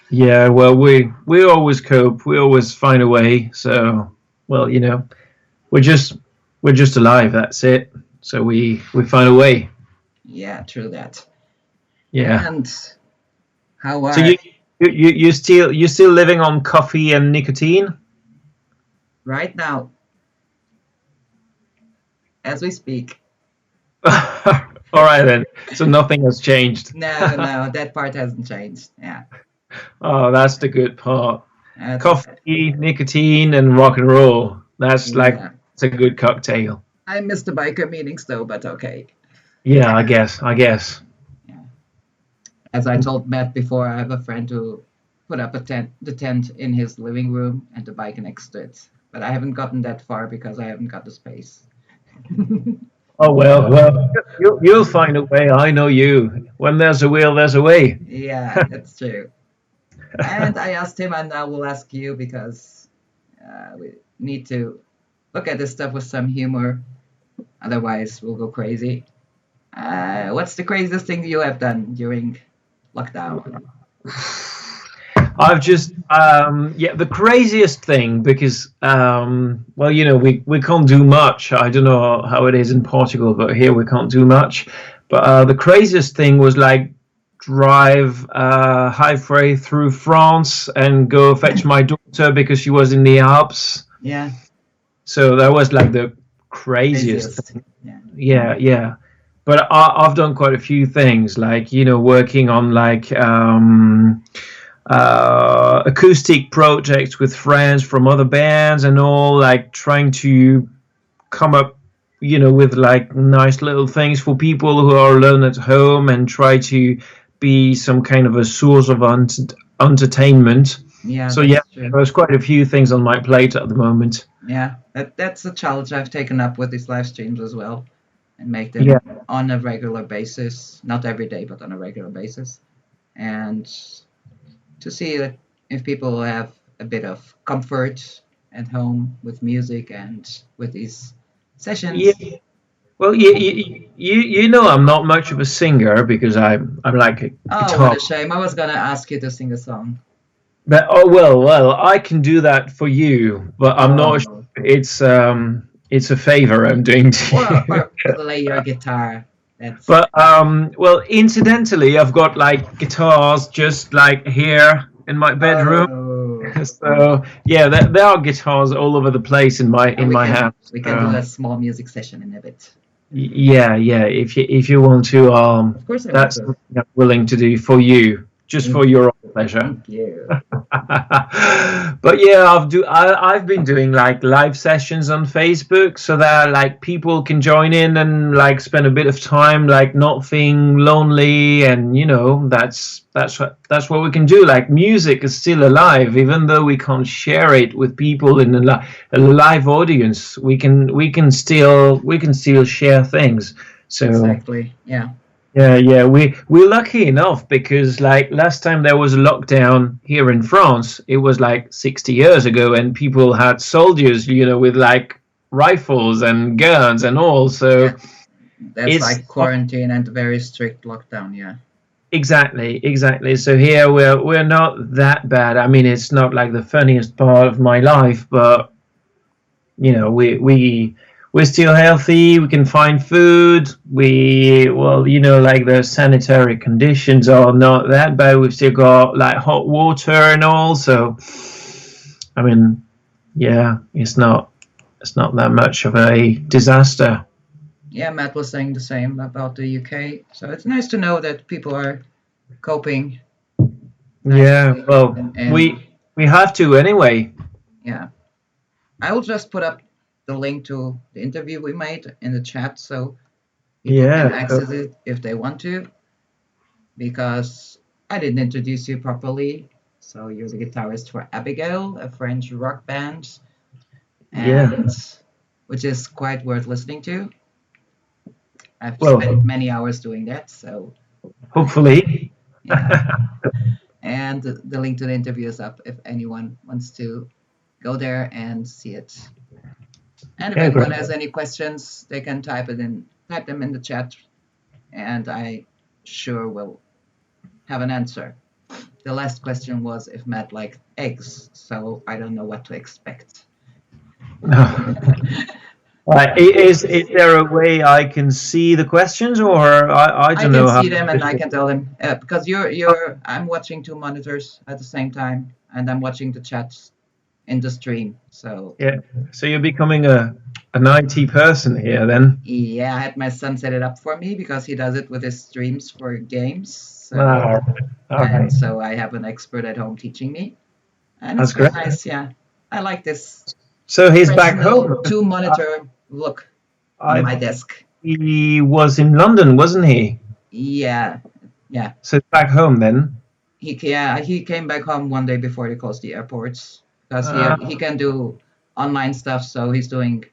Speaker 5: Yeah, well, we always cope. We always find a way. So, well, we're just alive. That's it. So we find a way.
Speaker 3: Yeah, true that.
Speaker 5: Yeah.
Speaker 3: And how are
Speaker 5: So you still living on coffee and nicotine?
Speaker 3: right now, as we speak?
Speaker 5: All right then. So nothing has changed.
Speaker 3: No, that part hasn't changed. Yeah.
Speaker 5: Oh, that's the good part.
Speaker 3: That's
Speaker 5: Coffee, nicotine, and rock and roll. That's
Speaker 3: Yeah.
Speaker 5: it's a good cocktail.
Speaker 3: I miss the biker meetings though, but okay.
Speaker 5: Yeah, I guess.
Speaker 3: As I told Matt before, I have a friend who put up the tent in his living room and the bike next to it. But I haven't gotten that far because I haven't got the space.
Speaker 5: Oh well, you'll find a way. I know you. When there's a will, there's a way.
Speaker 3: Yeah, that's true. And I asked him, and I will ask you because we need to look at this stuff with some humor. Otherwise, we'll go crazy. What's the craziest thing you have done during lockdown?
Speaker 5: I've just the craziest thing because well, we can't do much. I don't know how it is in Portugal, but here we can't do much. But the craziest thing was like drive halfway through France and go fetch my daughter because she was in the Alps.
Speaker 3: Yeah.
Speaker 5: So that was like the craziest thing. Yeah. But I've done quite a few things, like working on like acoustic projects with friends from other bands and all, like trying to come up with like nice little things for people who are alone at home and try to be some kind of a source of entertainment.
Speaker 3: Yeah,
Speaker 5: So
Speaker 3: that's
Speaker 5: yeah,
Speaker 3: true.
Speaker 5: there's quite a few things on my plate at the moment.
Speaker 3: Yeah, that's a challenge I've taken up with these live streams as well, and make them
Speaker 5: Yeah.
Speaker 3: on a regular basis, not every day, but on a regular basis, and to see if people have a bit of comfort at home with music and with these sessions.
Speaker 5: Yeah. Well, you know I'm not much of a singer because I'm like a
Speaker 3: Oh, what
Speaker 5: guitar.
Speaker 3: a shame! I was gonna ask you to sing a song.
Speaker 5: But oh well, I can do that for you, but I'm not sure
Speaker 3: Oh,
Speaker 5: it's a favor I'm doing to you.
Speaker 3: or play your guitar. That's
Speaker 5: But well, incidentally, I've got like guitars just like here in my bedroom.
Speaker 3: oh,
Speaker 5: So yeah, there are guitars all over the place in my
Speaker 3: and
Speaker 5: house.
Speaker 3: we can do a small music session in a bit.
Speaker 5: Yeah. If you want to,
Speaker 3: Of course, I want
Speaker 5: that's
Speaker 3: to.
Speaker 5: something I'm willing to do for you, just for your own pleasure.
Speaker 3: Thank you.
Speaker 5: But yeah, I've been doing like live sessions on Facebook so that like people can join in and like spend a bit of time like not feeling lonely, and that's what we can do. Like music is still alive even though we can't share it with people in a live audience. We can still share things. So
Speaker 3: Exactly. Yeah.
Speaker 5: yeah. We're lucky enough because like last time there was a lockdown here in France, it was like 60 years ago, and people had soldiers, with like rifles and guns and all. So
Speaker 3: Yeah. That's
Speaker 5: it's
Speaker 3: like quarantine and very strict lockdown. Yeah.
Speaker 5: exactly. So here we're not that bad. I mean, it's not like the funniest part of my life, but we're still healthy. We can find food. Like the sanitary conditions are not that bad. We've still got like hot water and all. So, I mean, yeah, it's not that much of a disaster.
Speaker 3: Yeah. Matt was saying the same about the UK. So it's nice to know that people are coping.
Speaker 5: Yeah,
Speaker 3: nicely.
Speaker 5: well,
Speaker 3: And
Speaker 5: we have to anyway.
Speaker 3: yeah, I will just put up the link to the interview we made in the chat so people can
Speaker 5: Yeah.
Speaker 3: access it if they want to. Because I didn't introduce you properly. So you're the guitarist for Abbygail, a French rock band,
Speaker 5: Yeah.
Speaker 3: and which is quite worth listening to. I've
Speaker 5: Well,
Speaker 3: spent many hours doing that, so
Speaker 5: hopefully.
Speaker 3: yeah. And the link to the interview is up if anyone wants to go there and see it. And if
Speaker 5: Yeah,
Speaker 3: anyone
Speaker 5: great.
Speaker 3: has any questions, they can type them in the chat, and I sure will have an answer. The last question was if Matt liked eggs, so I don't know what to expect.
Speaker 5: Right. Is there a way I can see the questions, or I
Speaker 3: I
Speaker 5: don't
Speaker 3: can
Speaker 5: know how?
Speaker 3: see them and I can tell them because I'm watching two monitors at the same time, and I'm watching the chat in the stream. So
Speaker 5: Yeah. So you're becoming an IT person here then.
Speaker 3: yeah, I had my son set it up for me because he does it with his streams for games. So
Speaker 5: Ah, okay.
Speaker 3: and so I have an expert at home teaching me, and
Speaker 5: That's
Speaker 3: it's very
Speaker 5: great.
Speaker 3: nice. Yeah, I like this
Speaker 5: So he's back
Speaker 3: professional
Speaker 5: home.
Speaker 3: two monitor look on my
Speaker 5: I
Speaker 3: desk.
Speaker 5: He was in London, wasn't he?
Speaker 3: Yeah, yeah.
Speaker 5: So back home then.
Speaker 3: He came back home one day before they closed the airports because
Speaker 5: Ah.
Speaker 3: he can do online stuff, so he's doing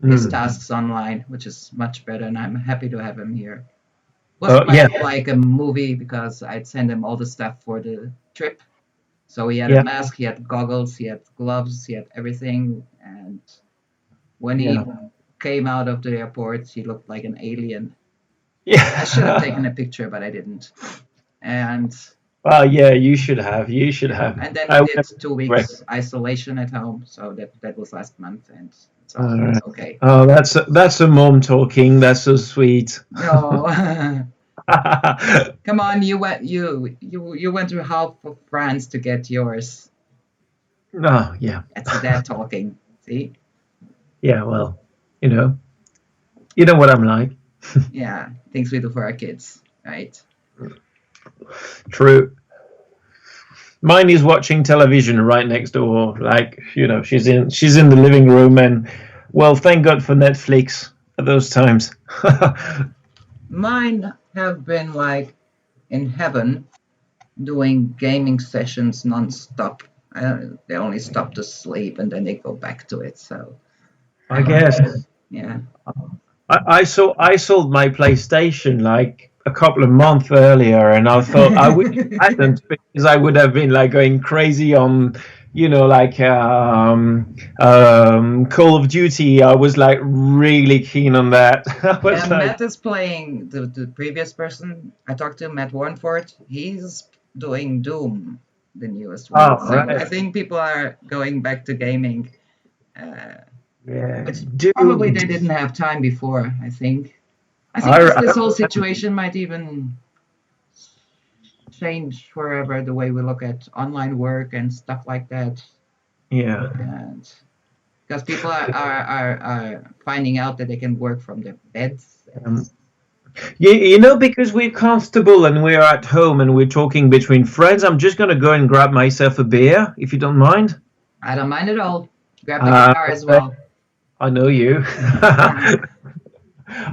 Speaker 3: his
Speaker 5: Mm.
Speaker 3: tasks online, which is much better, and I'm happy to have him here. Was
Speaker 5: Yeah.
Speaker 3: quite like a movie because I'd send him all the stuff for the trip. So he had
Speaker 5: Yeah.
Speaker 3: a mask, he had goggles, he had gloves, he had everything, and when he
Speaker 5: Yeah.
Speaker 3: came out of the airport, he looked like an alien. I should have
Speaker 5: Yeah.
Speaker 3: taken a picture, but I didn't. And
Speaker 5: Well, yeah, you should have. You should have.
Speaker 3: and then
Speaker 5: I
Speaker 3: we
Speaker 5: would
Speaker 3: did
Speaker 5: have
Speaker 3: 2 weeks isolation at home, so that was last month, and it's all
Speaker 5: Alright.
Speaker 3: it's okay.
Speaker 5: Oh, that's a mom talking. That's so sweet.
Speaker 3: No, come on, you went through half of France to get yours.
Speaker 5: Oh, yeah.
Speaker 3: That's dad talking. See?
Speaker 5: Yeah, well, you know what I'm like.
Speaker 3: Yeah, things we do for our kids, right?
Speaker 5: True. Mine is watching television right next door. Like, she's in the living room, and well, thank God for Netflix. at those times?
Speaker 3: Mine have been like in heaven doing gaming sessions non-stop. They only stop to sleep and then they go back to it. So
Speaker 5: I guess.
Speaker 3: yeah.
Speaker 5: I sold my PlayStation like a couple of months earlier, and I thought I wish I hadn't, because I would have been like going crazy on, like Call of Duty. I was like really keen on that. I was
Speaker 3: Yeah,
Speaker 5: like,
Speaker 3: Matt is playing the previous person I talked to, Matt Warneford. He's doing Doom, the newest one.
Speaker 5: oh,
Speaker 3: So
Speaker 5: right.
Speaker 3: I think people are going back to gaming.
Speaker 5: Yeah,
Speaker 3: Which
Speaker 5: Doom.
Speaker 3: probably they didn't have time before, I think. I think this whole situation might even change forever the way we look at online work and stuff like that.
Speaker 5: Yeah.
Speaker 3: And because people are finding out that they can work from their beds.
Speaker 5: Because we're comfortable and we're at home and we're talking between friends, I'm just going to go and grab myself a beer, if you don't mind.
Speaker 3: I don't mind at all. Grab the guitar as well.
Speaker 5: I know you.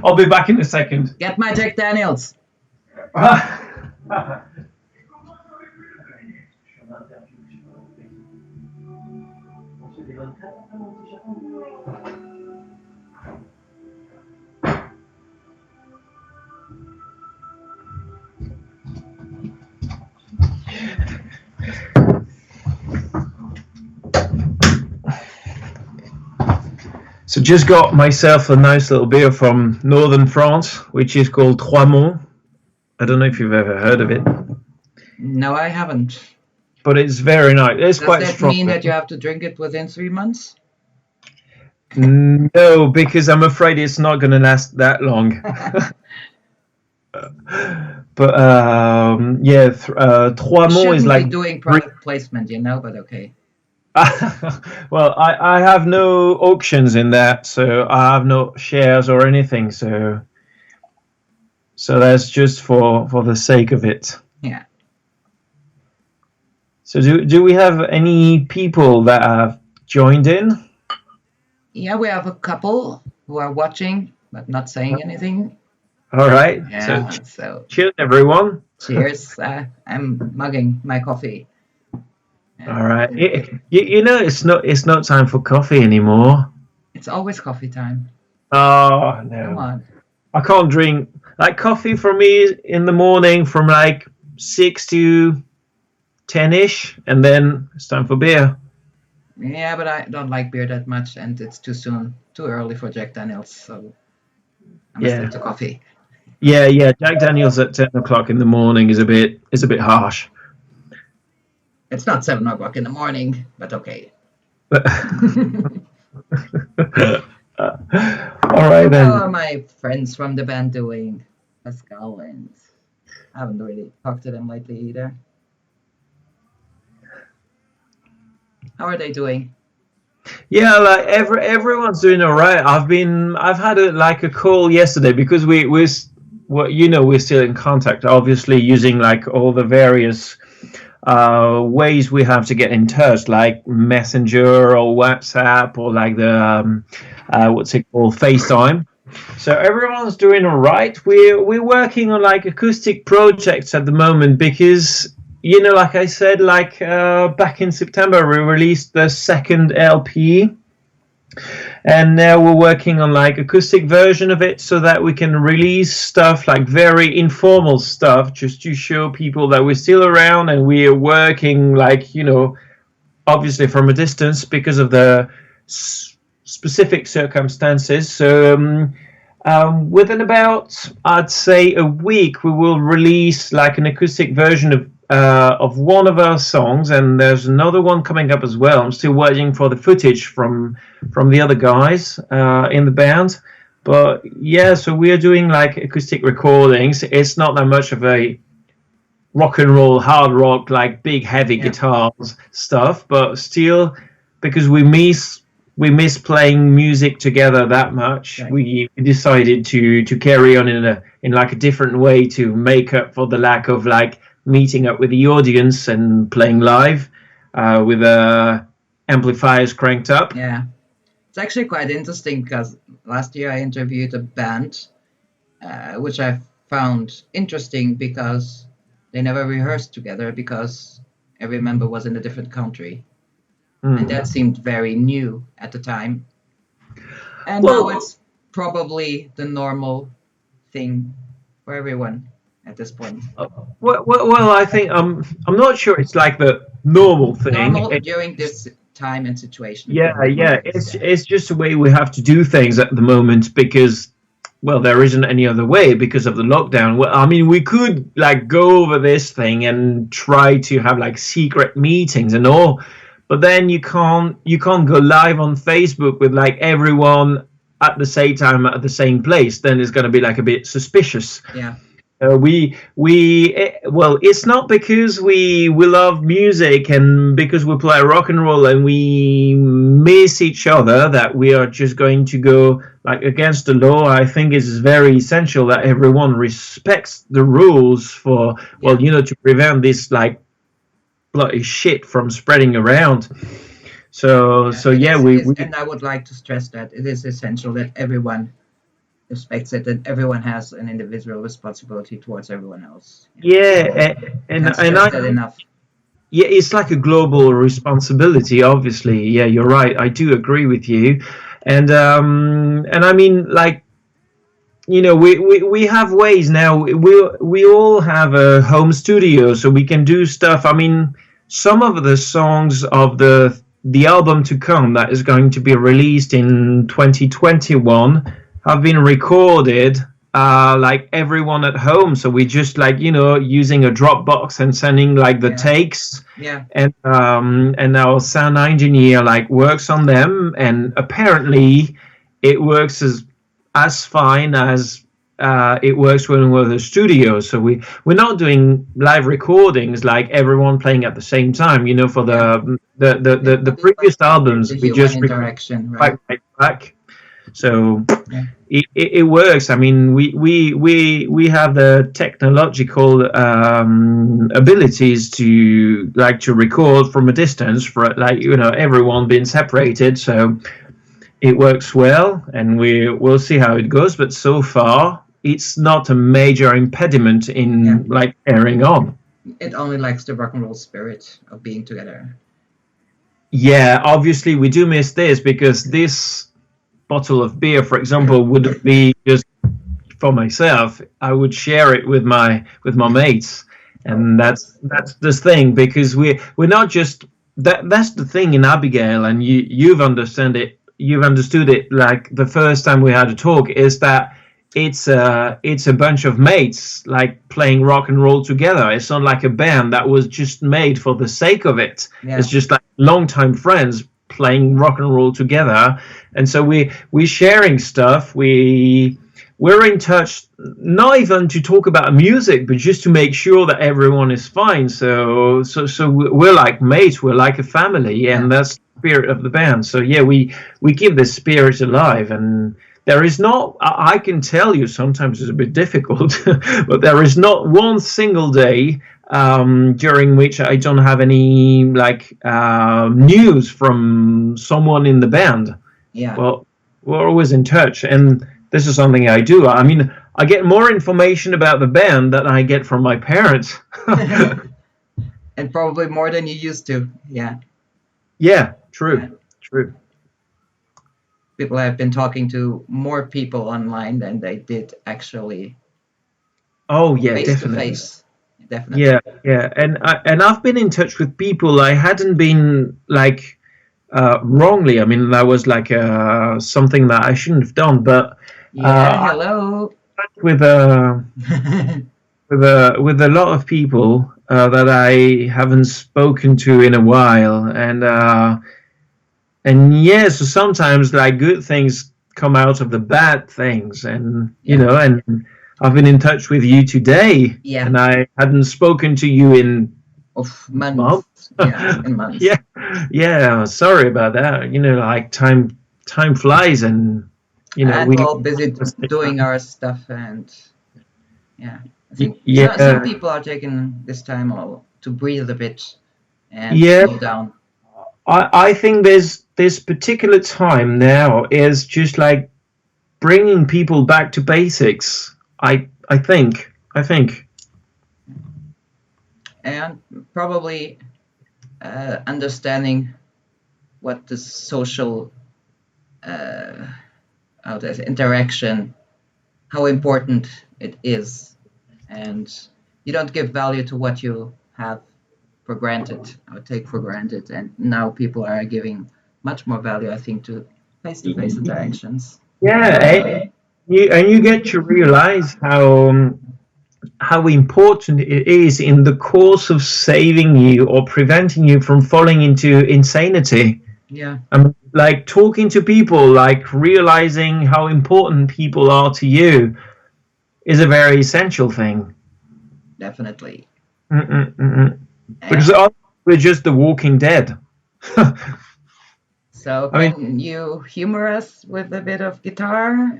Speaker 5: I'll be back in a second.
Speaker 3: Get my Jack Daniels.
Speaker 5: So just got myself a nice little beer from northern France, which is called Trois Monts. I don't know if you've ever heard of it.
Speaker 3: No, I haven't.
Speaker 5: But it's very nice. It's
Speaker 3: Does
Speaker 5: quite
Speaker 3: that
Speaker 5: strong.
Speaker 3: mean that you have to drink it within 3 months?
Speaker 5: No, because I'm afraid it's not going to last that long. But Trois Monts is like
Speaker 3: doing product placement, but okay.
Speaker 5: Well, I have no auctions in that, so I have no shares or anything. So that's just for the sake of it.
Speaker 3: Yeah.
Speaker 5: So do we have any people that have joined in?
Speaker 3: Yeah, we have a couple who are watching but not saying anything.
Speaker 5: All right.
Speaker 3: Yeah.
Speaker 5: So cheers, everyone.
Speaker 3: Cheers. I'm mugging my coffee.
Speaker 5: All right. It's not time for coffee anymore.
Speaker 3: It's always coffee time.
Speaker 5: Oh no!
Speaker 3: Come on.
Speaker 5: I can't drink like coffee for me in the morning from like 6 to 10ish, and then it's time for beer.
Speaker 3: Yeah, but I don't like beer that much, and it's too early for Jack Daniels, so I'm stick to coffee.
Speaker 5: Yeah. Jack Daniels at 10 o'clock in the morning is a bit harsh.
Speaker 3: It's not 7 o'clock in the morning, but okay.
Speaker 5: All right then.
Speaker 3: How are my friends from the band doing? Pascal and I haven't really talked to them lately either. How are they doing?
Speaker 5: Yeah, like everyone's doing all right. I've had a call yesterday because we're still in contact, obviously using like all the various ways we have to get in touch, like Messenger or WhatsApp or like the what's it called, FaceTime. So everyone's doing all right. We're working on like acoustic projects at the moment because like I said, like back in September we released the second LP, and now we're working on like acoustic version of it so that we can release stuff like very informal stuff just to show people that we're still around and we are working like obviously from a distance because of the specific circumstances. So within about, I'd say, a week, we will release like an acoustic version of one of our songs, and there's another one coming up as well. I'm still waiting for the footage from the other guys in the band. But yeah, so we are doing like acoustic recordings. It's not that much of a rock and roll, hard rock, like big heavy guitars stuff, but still, because we miss playing music together that much, right. We decided to carry on in like a different way to make up for the lack of like meeting up with the audience and playing live with amplifiers cranked up.
Speaker 3: Yeah. It's actually quite interesting because last year I interviewed a band, which I found interesting because they never rehearsed together because every member was in a different country. And that seemed very new at the time. And now
Speaker 5: Well,
Speaker 3: it's probably the normal thing for everyone at this point.
Speaker 5: well, I think I'm not sure it's like the normal thing.
Speaker 3: Normal during this time and situation.
Speaker 5: Yeah, yeah.
Speaker 3: Yes.
Speaker 5: It's just the way we have to do things at the moment because, well, there isn't any other way because of the lockdown. Well, I mean, we could like go over this thing and try to have like secret meetings and all, but then you can't go live on Facebook with like everyone at the same time at the same place. Then it's going to be like a bit suspicious.
Speaker 3: Yeah.
Speaker 5: Well, it's not because we love music and because we play rock and roll and we miss each other that we are just going to go like against the law. I think it's very essential that everyone respects the rules for, well, to prevent this like bloody shit from spreading around. So
Speaker 3: And I would like to stress that it is essential that everyone respects it, and everyone has an individual responsibility towards everyone else.
Speaker 5: yeah, and
Speaker 3: Can't
Speaker 5: and
Speaker 3: stress
Speaker 5: I
Speaker 3: that enough.
Speaker 5: Yeah, it's like a global responsibility, obviously. Yeah, you're right. I do agree with you. And I mean, like, we have ways now. We all have a home studio, so we can do stuff. I mean, some of the songs of the album to come that is going to be released in 2021 have been recorded like everyone at home, so we just like using a Dropbox and sending like the takes, and our sound engineer like works on them, and apparently it works as fine as it works when we're in the studio. So we're not doing live recordings like everyone playing at the same time, for the previous albums
Speaker 3: The
Speaker 5: we
Speaker 3: human
Speaker 5: just
Speaker 3: interaction, right?
Speaker 5: back. So it works. I mean, we have the technological abilities to record from a distance for everyone being separated. So it works well, and we'll see how it goes. But so far, it's not a major impediment in like carrying on.
Speaker 3: It only likes the rock and roll spirit of being together.
Speaker 5: Yeah, obviously we do miss this because this bottle of beer, for example, wouldn't be just for myself. I would share it with my mates, and that's the thing, because we're not just that's the thing in Abbygail, and you've understood it like the first time we had a talk, is that it's a bunch of mates like playing rock and roll together. It's not like a band that was just made for the sake of it. It's just like longtime friends playing rock and roll together, and so we're sharing stuff. We're in touch, not even to talk about music, but just to make sure that everyone is fine. So we're like mates. We're like a family, and that's the spirit of the band. So yeah, we keep this spirit alive, and there is not. I can tell you, sometimes it's a bit difficult, but there is not one single day during which I don't have any like news from someone in the band.
Speaker 3: Yeah.
Speaker 5: Well, we're always in touch, and this is something I do. I mean, I get more information about the band than I get from my parents.
Speaker 3: And probably more than you used to. Yeah.
Speaker 5: Yeah, true.
Speaker 3: People have been talking to more people online than they did actually.
Speaker 5: Oh yeah,
Speaker 3: face
Speaker 5: definitely.
Speaker 3: to face. Definitely.
Speaker 5: Yeah, and I've been in touch with people I hadn't been like wrongly. I mean, that was like something that I shouldn't have done, but
Speaker 3: hello.
Speaker 5: with a lot of people that I haven't spoken to in a while, and yeah, so sometimes like good things come out of the bad things, and and I've been in touch with you today, and I hadn't spoken to you in
Speaker 3: months. Yeah, in months.
Speaker 5: yeah. Sorry about that. Like time flies, and
Speaker 3: and we're all busy doing our stuff, and I think some people are taking this time to breathe a bit and slow down.
Speaker 5: I think this particular time now is just like bringing people back to basics. I think.
Speaker 3: And probably understanding what the social interaction, how important it is, and you don't give value to what you have for granted or take for granted, and now people are giving much more value, I think, to face-to-face interactions.
Speaker 5: Yeah, you get to realize how important it is in the course of saving you or preventing you from falling into insanity.
Speaker 3: Yeah,
Speaker 5: I mean, like talking to people, like realizing how important people are to you is a very essential thing.
Speaker 3: definitely.
Speaker 5: Because
Speaker 3: And
Speaker 5: we're just the Walking Dead.
Speaker 3: so,
Speaker 5: I mean,
Speaker 3: can you humor us with a bit of guitar?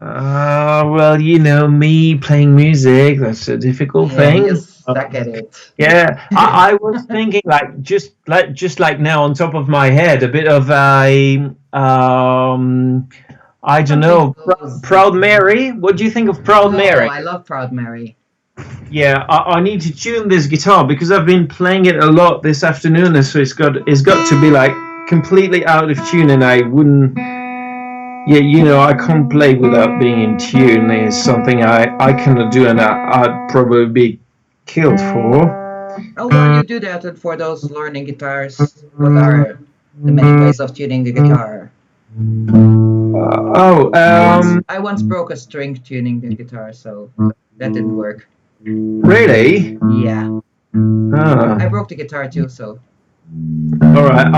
Speaker 5: well, you know, me playing music, that's a difficult
Speaker 3: Yeah, you
Speaker 5: thing.
Speaker 3: suck at it.
Speaker 5: Yeah, I was thinking like just like now on top of my head, a bit of a I don't know,
Speaker 3: Something goes.
Speaker 5: Proud Mary. What do you think of Proud
Speaker 3: Oh,
Speaker 5: Mary?
Speaker 3: I love Proud Mary.
Speaker 5: Yeah, I need to tune this guitar because I've been playing it a lot this afternoon, so it's got to be like completely out of tune, and I wouldn't. Yeah, you know, I can't play without being in tune. It's something I cannot do, and I'd probably be killed for.
Speaker 3: Oh, well, you do that, and for those learning guitars, what are the many ways of tuning the guitar? I once broke a string tuning the guitar, so that didn't work.
Speaker 5: Really?
Speaker 3: Yeah,
Speaker 5: Ah.
Speaker 3: I broke the guitar too, so
Speaker 5: All right,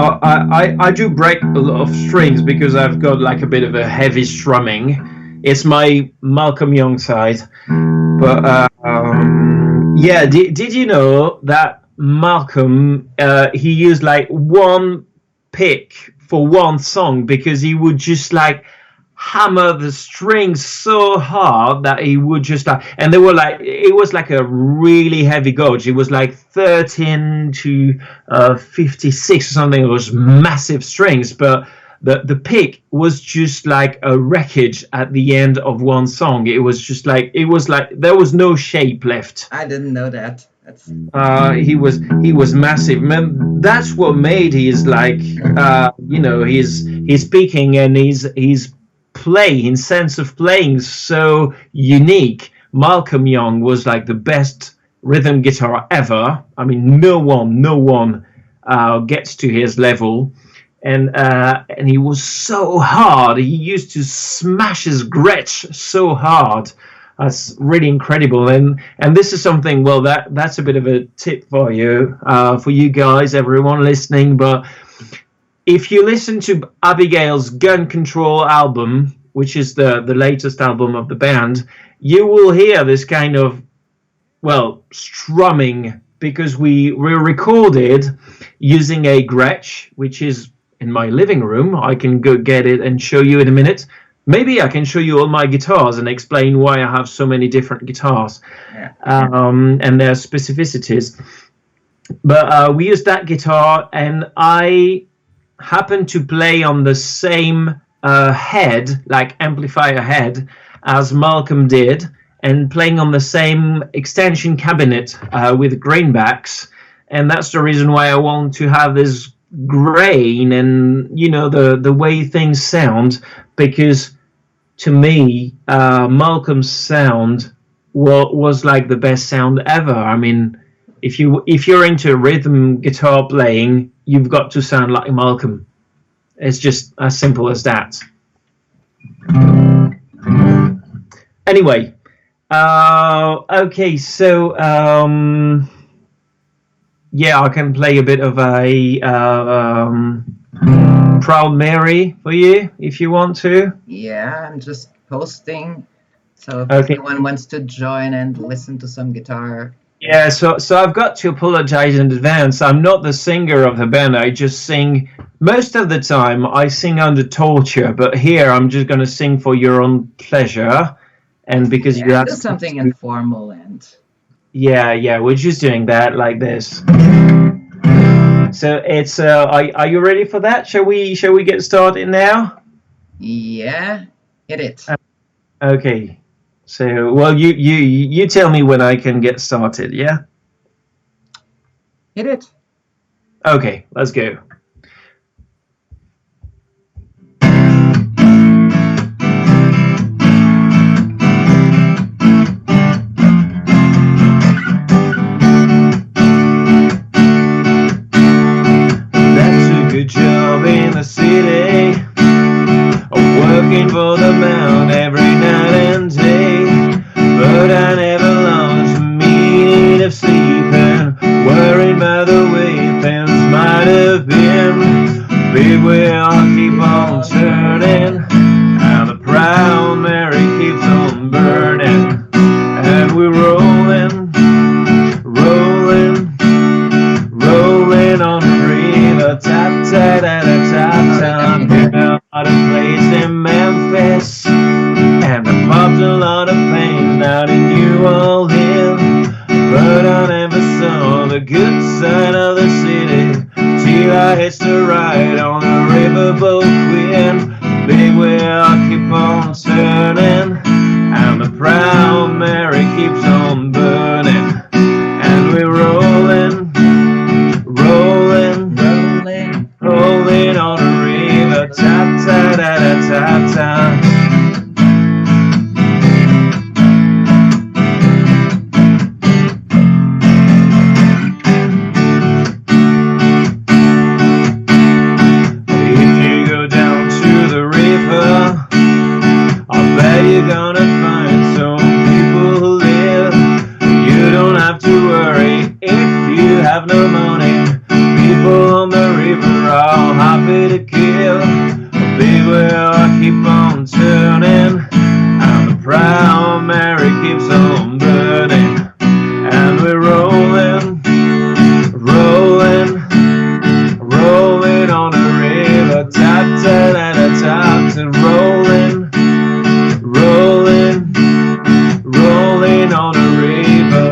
Speaker 5: I do break a lot of strings because I've got like a bit of a heavy strumming. It's my Malcolm Young side, but yeah. Did you know that Malcolm he used like one pick for one song because he would just like hammer the strings so hard that he would just like, and they were like, it was like a really heavy gauge. It was like 13 to 56 or something. It was massive strings, but the pick was just like a wreckage at the end of one song. It was like there was no shape left.
Speaker 3: I didn't know that. That's
Speaker 5: He was massive. Man, that's what made his like you know, his picking and his his sense of playing so unique. Malcolm Young was like the best rhythm guitar ever. I mean, no one gets to his level, and he was so hard. He used to smash his Gretsch so hard. That's really incredible, and this is something. Well, that's a bit of a tip for you guys, everyone listening. But if you listen to Abbygail's Gun Control album, which is the latest album of the band, you will hear this kind of, well, strumming, because we recorded using a Gretsch, which is in my living room. I can go get it and show you in a minute. Maybe I can show you all my guitars and explain why I have so many different guitars, and their specificities. But we used that guitar, and I happened to play on the same head, like amplifier head, as Malcolm did, and playing on the same extension cabinet with greenbacks. And that's the reason why I want to have this grain and, you know, the way things sound, because to me, Malcolm's sound was like the best sound ever. I mean, if you're into rhythm guitar playing, you've got to sound like Malcolm. It's just as simple as that. Anyway, okay, so yeah, I can play a bit of a Proud Mary for you if you want to.
Speaker 3: yeah. I'm just posting, so if
Speaker 5: Okay.
Speaker 3: anyone wants to join and listen to some guitar,
Speaker 5: Yeah, so I've got to apologize in advance. I'm not the singer of the band. I just sing. Most of the time, I sing under torture, but here I'm just going to sing for your own pleasure, and because you
Speaker 3: yeah,
Speaker 5: have
Speaker 3: do something informal and
Speaker 5: yeah, we're just doing that like this. So it's are you ready for that? Shall we get started now?
Speaker 3: Yeah, hit it.
Speaker 5: Okay. So well, you tell me when I can get started. Yeah.
Speaker 3: Hit it.
Speaker 5: Okay, let's go. Good job in the city, working for the mount every night and day. But I never lost the meaning of sleeping, worried by the way things might have been. Big wheel keep on turning, and the proud Mary keeps on burning, and we're rolling, rolling, rolling on the river. Tap, tap, tap, tap, tap. Been a lot of plays in Memphis, and I popped a lot of pain out in New Orleans. But I never saw the good side of the city till I hitched a ride on the riverboat Queen. Big wheel keep on turning, and the proud Mary keeps on burning, and we're rolling, rolling,
Speaker 3: Rolling.
Speaker 5: rolling on the river. Tap, tap, tap, tap, tap. If you go down to the river, I'll bet you're gonna find some people who live. You don't have to worry if you have no money. People on the river are happy to kill. A big wheel keep on turning, and the proud Mary keeps on burning, and we're rolling, rolling, rolling on the river. Tap, tap, tap, tap, tap, rolling, rolling, rolling on the river.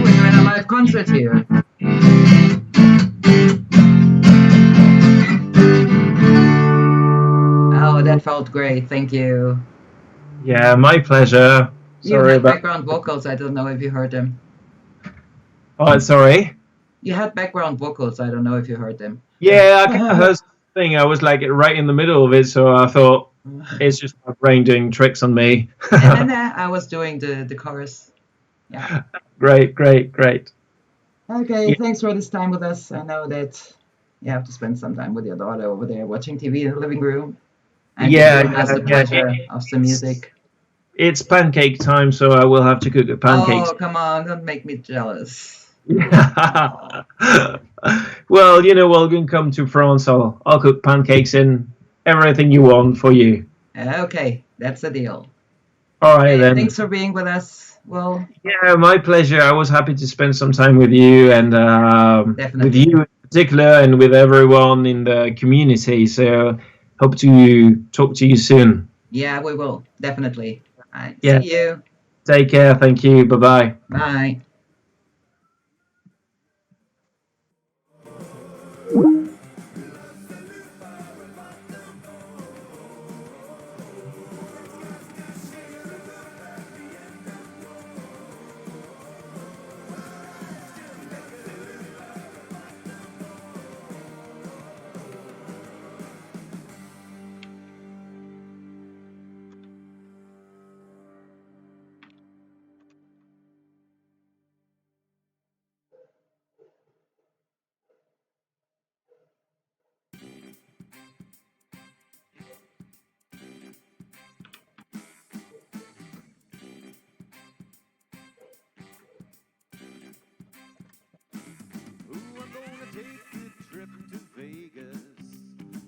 Speaker 3: We're doing a live concert here. Oh, that felt great. Thank you.
Speaker 5: Yeah, my pleasure.
Speaker 3: You
Speaker 5: Sorry
Speaker 3: had
Speaker 5: about.
Speaker 3: background vocals. I don't know if you heard them.
Speaker 5: Oh, sorry.
Speaker 3: You had background vocals. I don't know if you heard them.
Speaker 5: Yeah, I kind of heard something. I was like right in the middle of it, so I thought it's just my brain doing tricks on me.
Speaker 3: And then I was doing the chorus. Yeah.
Speaker 5: Great, great, great.
Speaker 3: Okay,
Speaker 5: Yeah.
Speaker 3: thanks for this time with us. I know that you have to spend some time with your daughter over there watching TV in the living room. And
Speaker 5: Yeah,
Speaker 3: giving us the pleasure of some music.
Speaker 5: It's pancake time, so I will have to cook the pancakes.
Speaker 3: Oh, come on, don't make me jealous.
Speaker 5: Well, you know, welcome come to France. I'll cook pancakes and everything you want for you.
Speaker 3: Okay, that's the deal.
Speaker 5: All right,
Speaker 3: Okay,
Speaker 5: then.
Speaker 3: thanks for being with us. Well,
Speaker 5: Yeah, my pleasure. I was happy to spend some time with you and with you in particular and with everyone in the community. So hope to talk to you soon.
Speaker 3: yeah, we will, definitely. All right,
Speaker 5: Yeah.
Speaker 3: see you.
Speaker 5: Take care. Thank you. Bye-bye.
Speaker 3: Bye.
Speaker 1: Ooh, I'm gonna take a trip to Vegas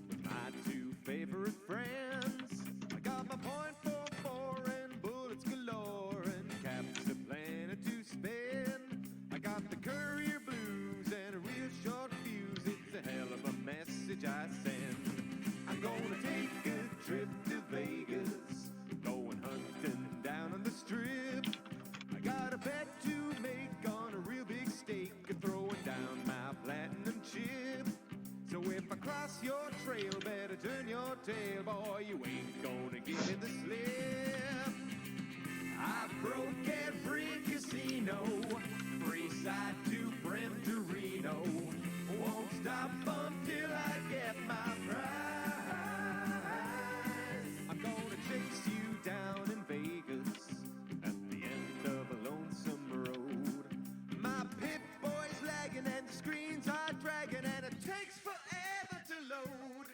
Speaker 1: with my two favorite friends. I got my .44 and bullets galore and caps aplenty to spend. I got the courier blues and a real short fuse. It's a hell of a message I send. I'm gonna take a trip to Vegas, going hunting down on the strip. I got a bet to make on a real big stake and throwing down turn your tail, boy, you ain't gonna give me the slip. I broke every casino, free side to Brim to Reno. Won't stop until I get my prize. I'm gonna chase you down in Vegas at the end of a lonesome road. My pit boy's lagging and the screens are dragging and it takes forever to load.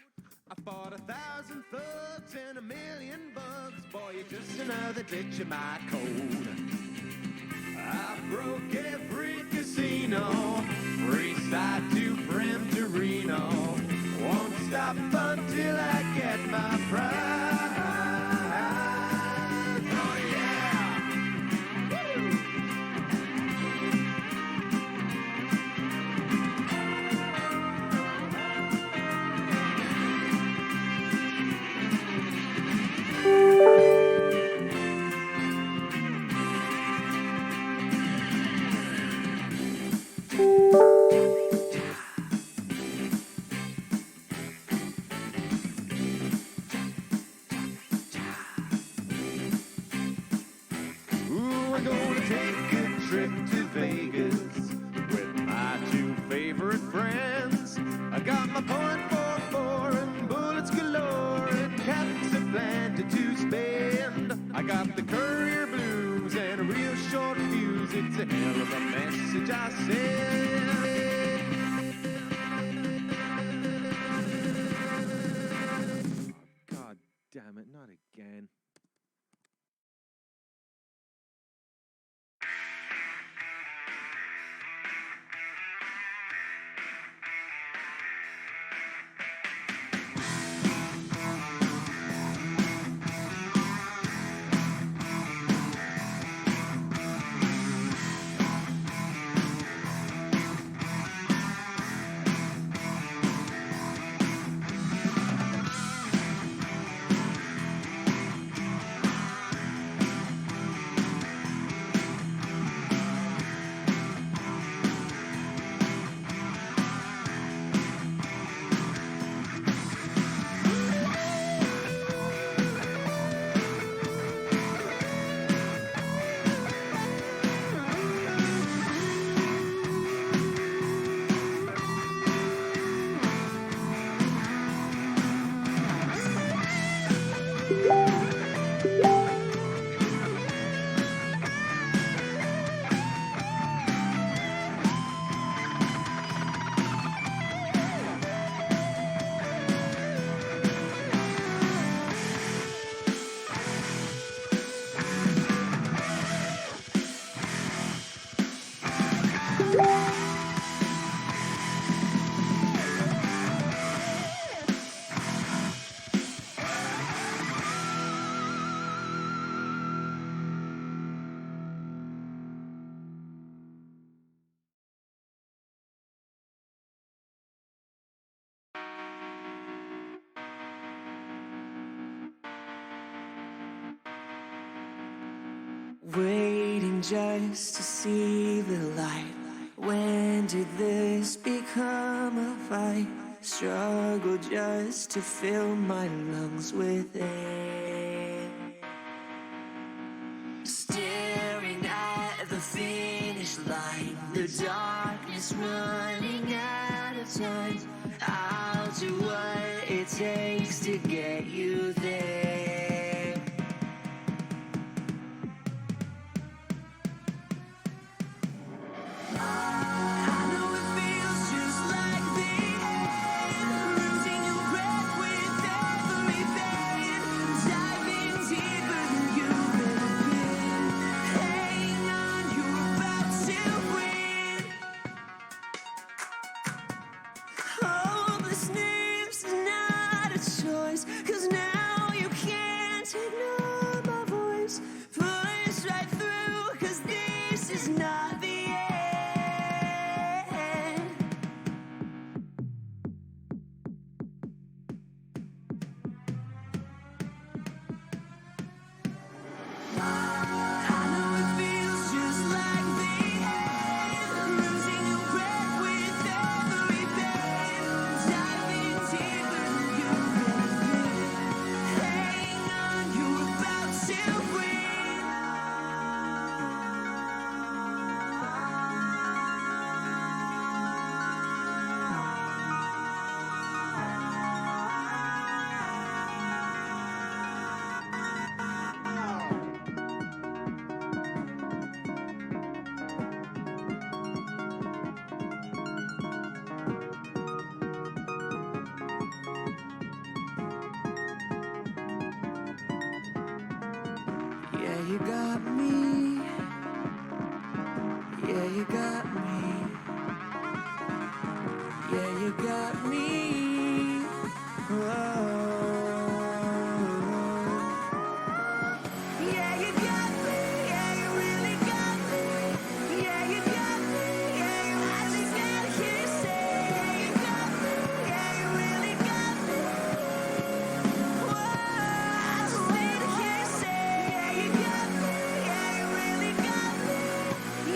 Speaker 1: I fought 1,000 thugs and 1,000,000 bugs. Boy, you're just another ditch in my code. I broke every casino, free side to Brim to Reno. Won't stop until I get my prize. Oh yeah! Woo! Ooh, I'm gonna take a trip to Vegas with my two favorite friends. I got my .44 and bullets galore and caps aplenty to spend. I got the courier blues and a real short fuse. It's a hell of a message I send. God damn it, not again.
Speaker 6: Waiting just to see the light. When did this become a fight? Struggle just to fill my lungs with air. Staring at the finish line, the darkness running out of time. I'll do what it takes to get you there. I know it feels just like the end, losing your breath with every vein, diving deeper than you've ever been. Hang on, you're about to win. Hopelessness is not a choice, 'cause now you can't.
Speaker 2: you got me. Yeah, you got me. Yeah, you got me. Whoa. Yeah, you got me. Yeah, you really got me. Yeah, you got me. Yeah, you I just gotta hear you say. Yeah, you got me. Yeah, you really got me. Whoa, I just need to hear you say. Yeah, you got me. Yeah, you really got me.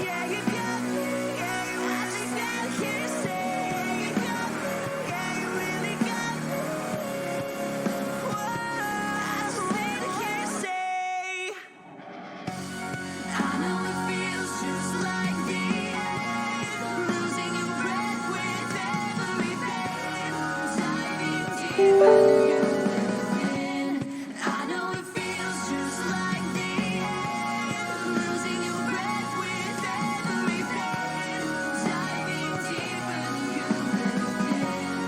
Speaker 2: Yeah, you got me. Yeah, you I just gotta hear you say. Yeah, you got me. Yeah, you really got me. Whoa, I just need to hear you say. I know it feels just like the end, losing your breath with every pain, diving deeper than you've been. I know it feels just like the end, losing your breath with every pain, diving deeper than you've been.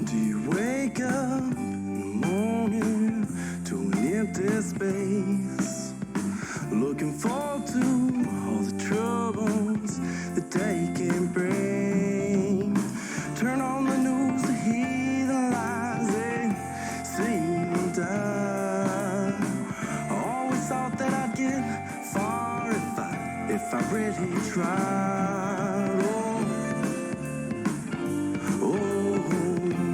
Speaker 1: Do you wake up in the morning to an empty space, looking forward to all the troubles the day can bring? Turn on the news to hear the lies they seem to die. I always thought that I'd get far if I really tried. Oh, oh.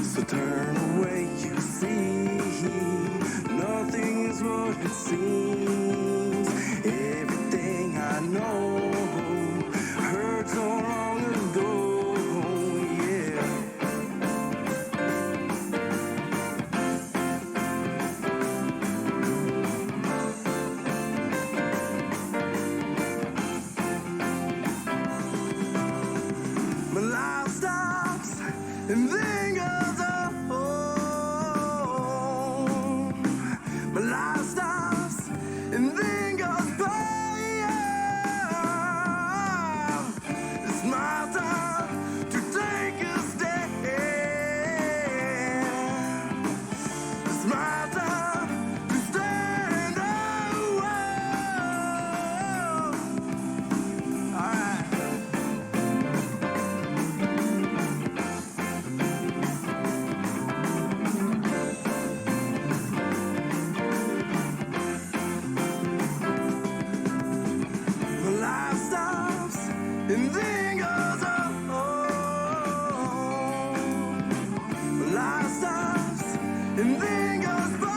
Speaker 1: So turn away, you see, nothing is what it seems. Everything I know heard so long ago, yeah. My life stops and then goes on. My life stops and then goes by. It's my time to take a stand. It's my time to stand alone. All right. My life stops and then goes on. My life stops and then goes by.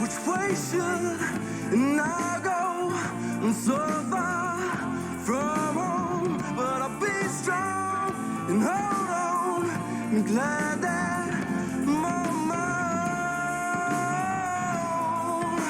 Speaker 1: Which way should I go? I'm so far from home, but I'll be strong and hold on. I'm glad that I'm on my own.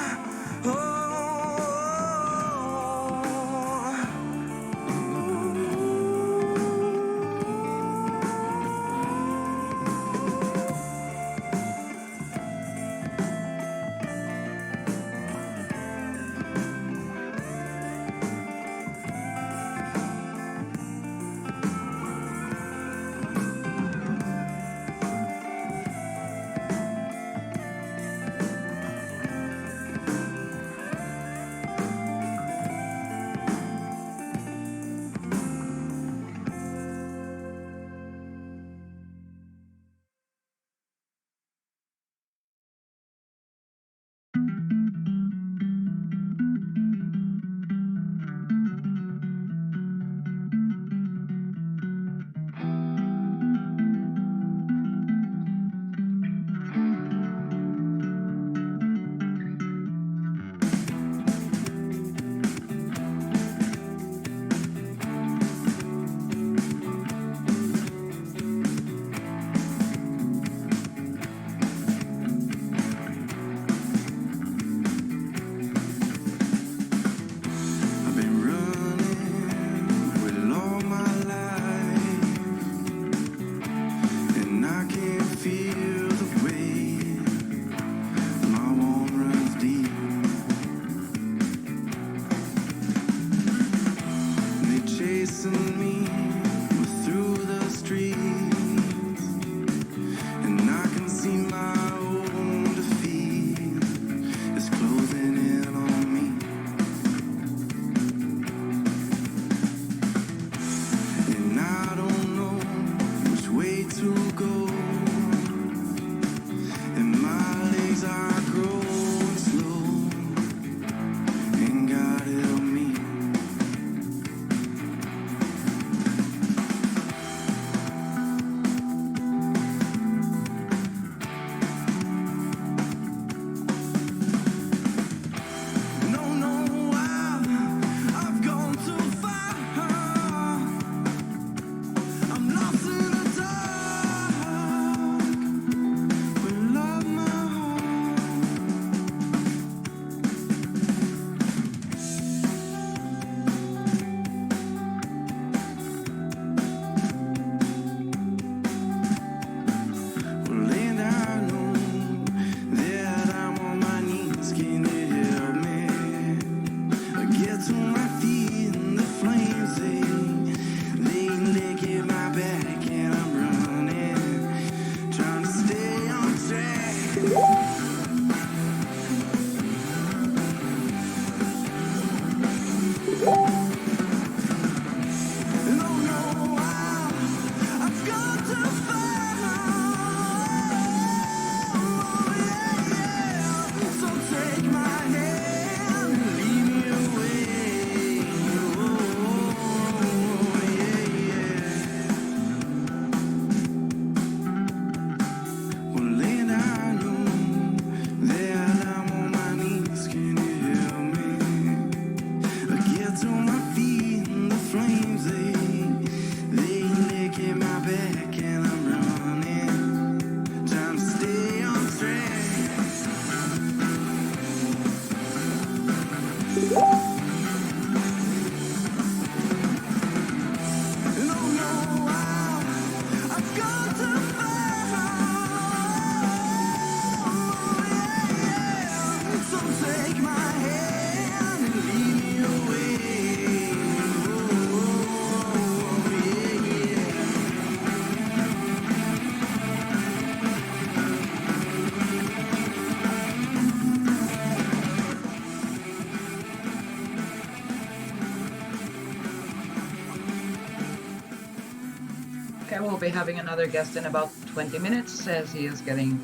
Speaker 3: be having another guest in about 20 minutes, says he is getting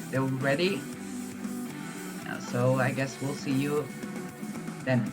Speaker 3: still ready. So I guess we'll see you then.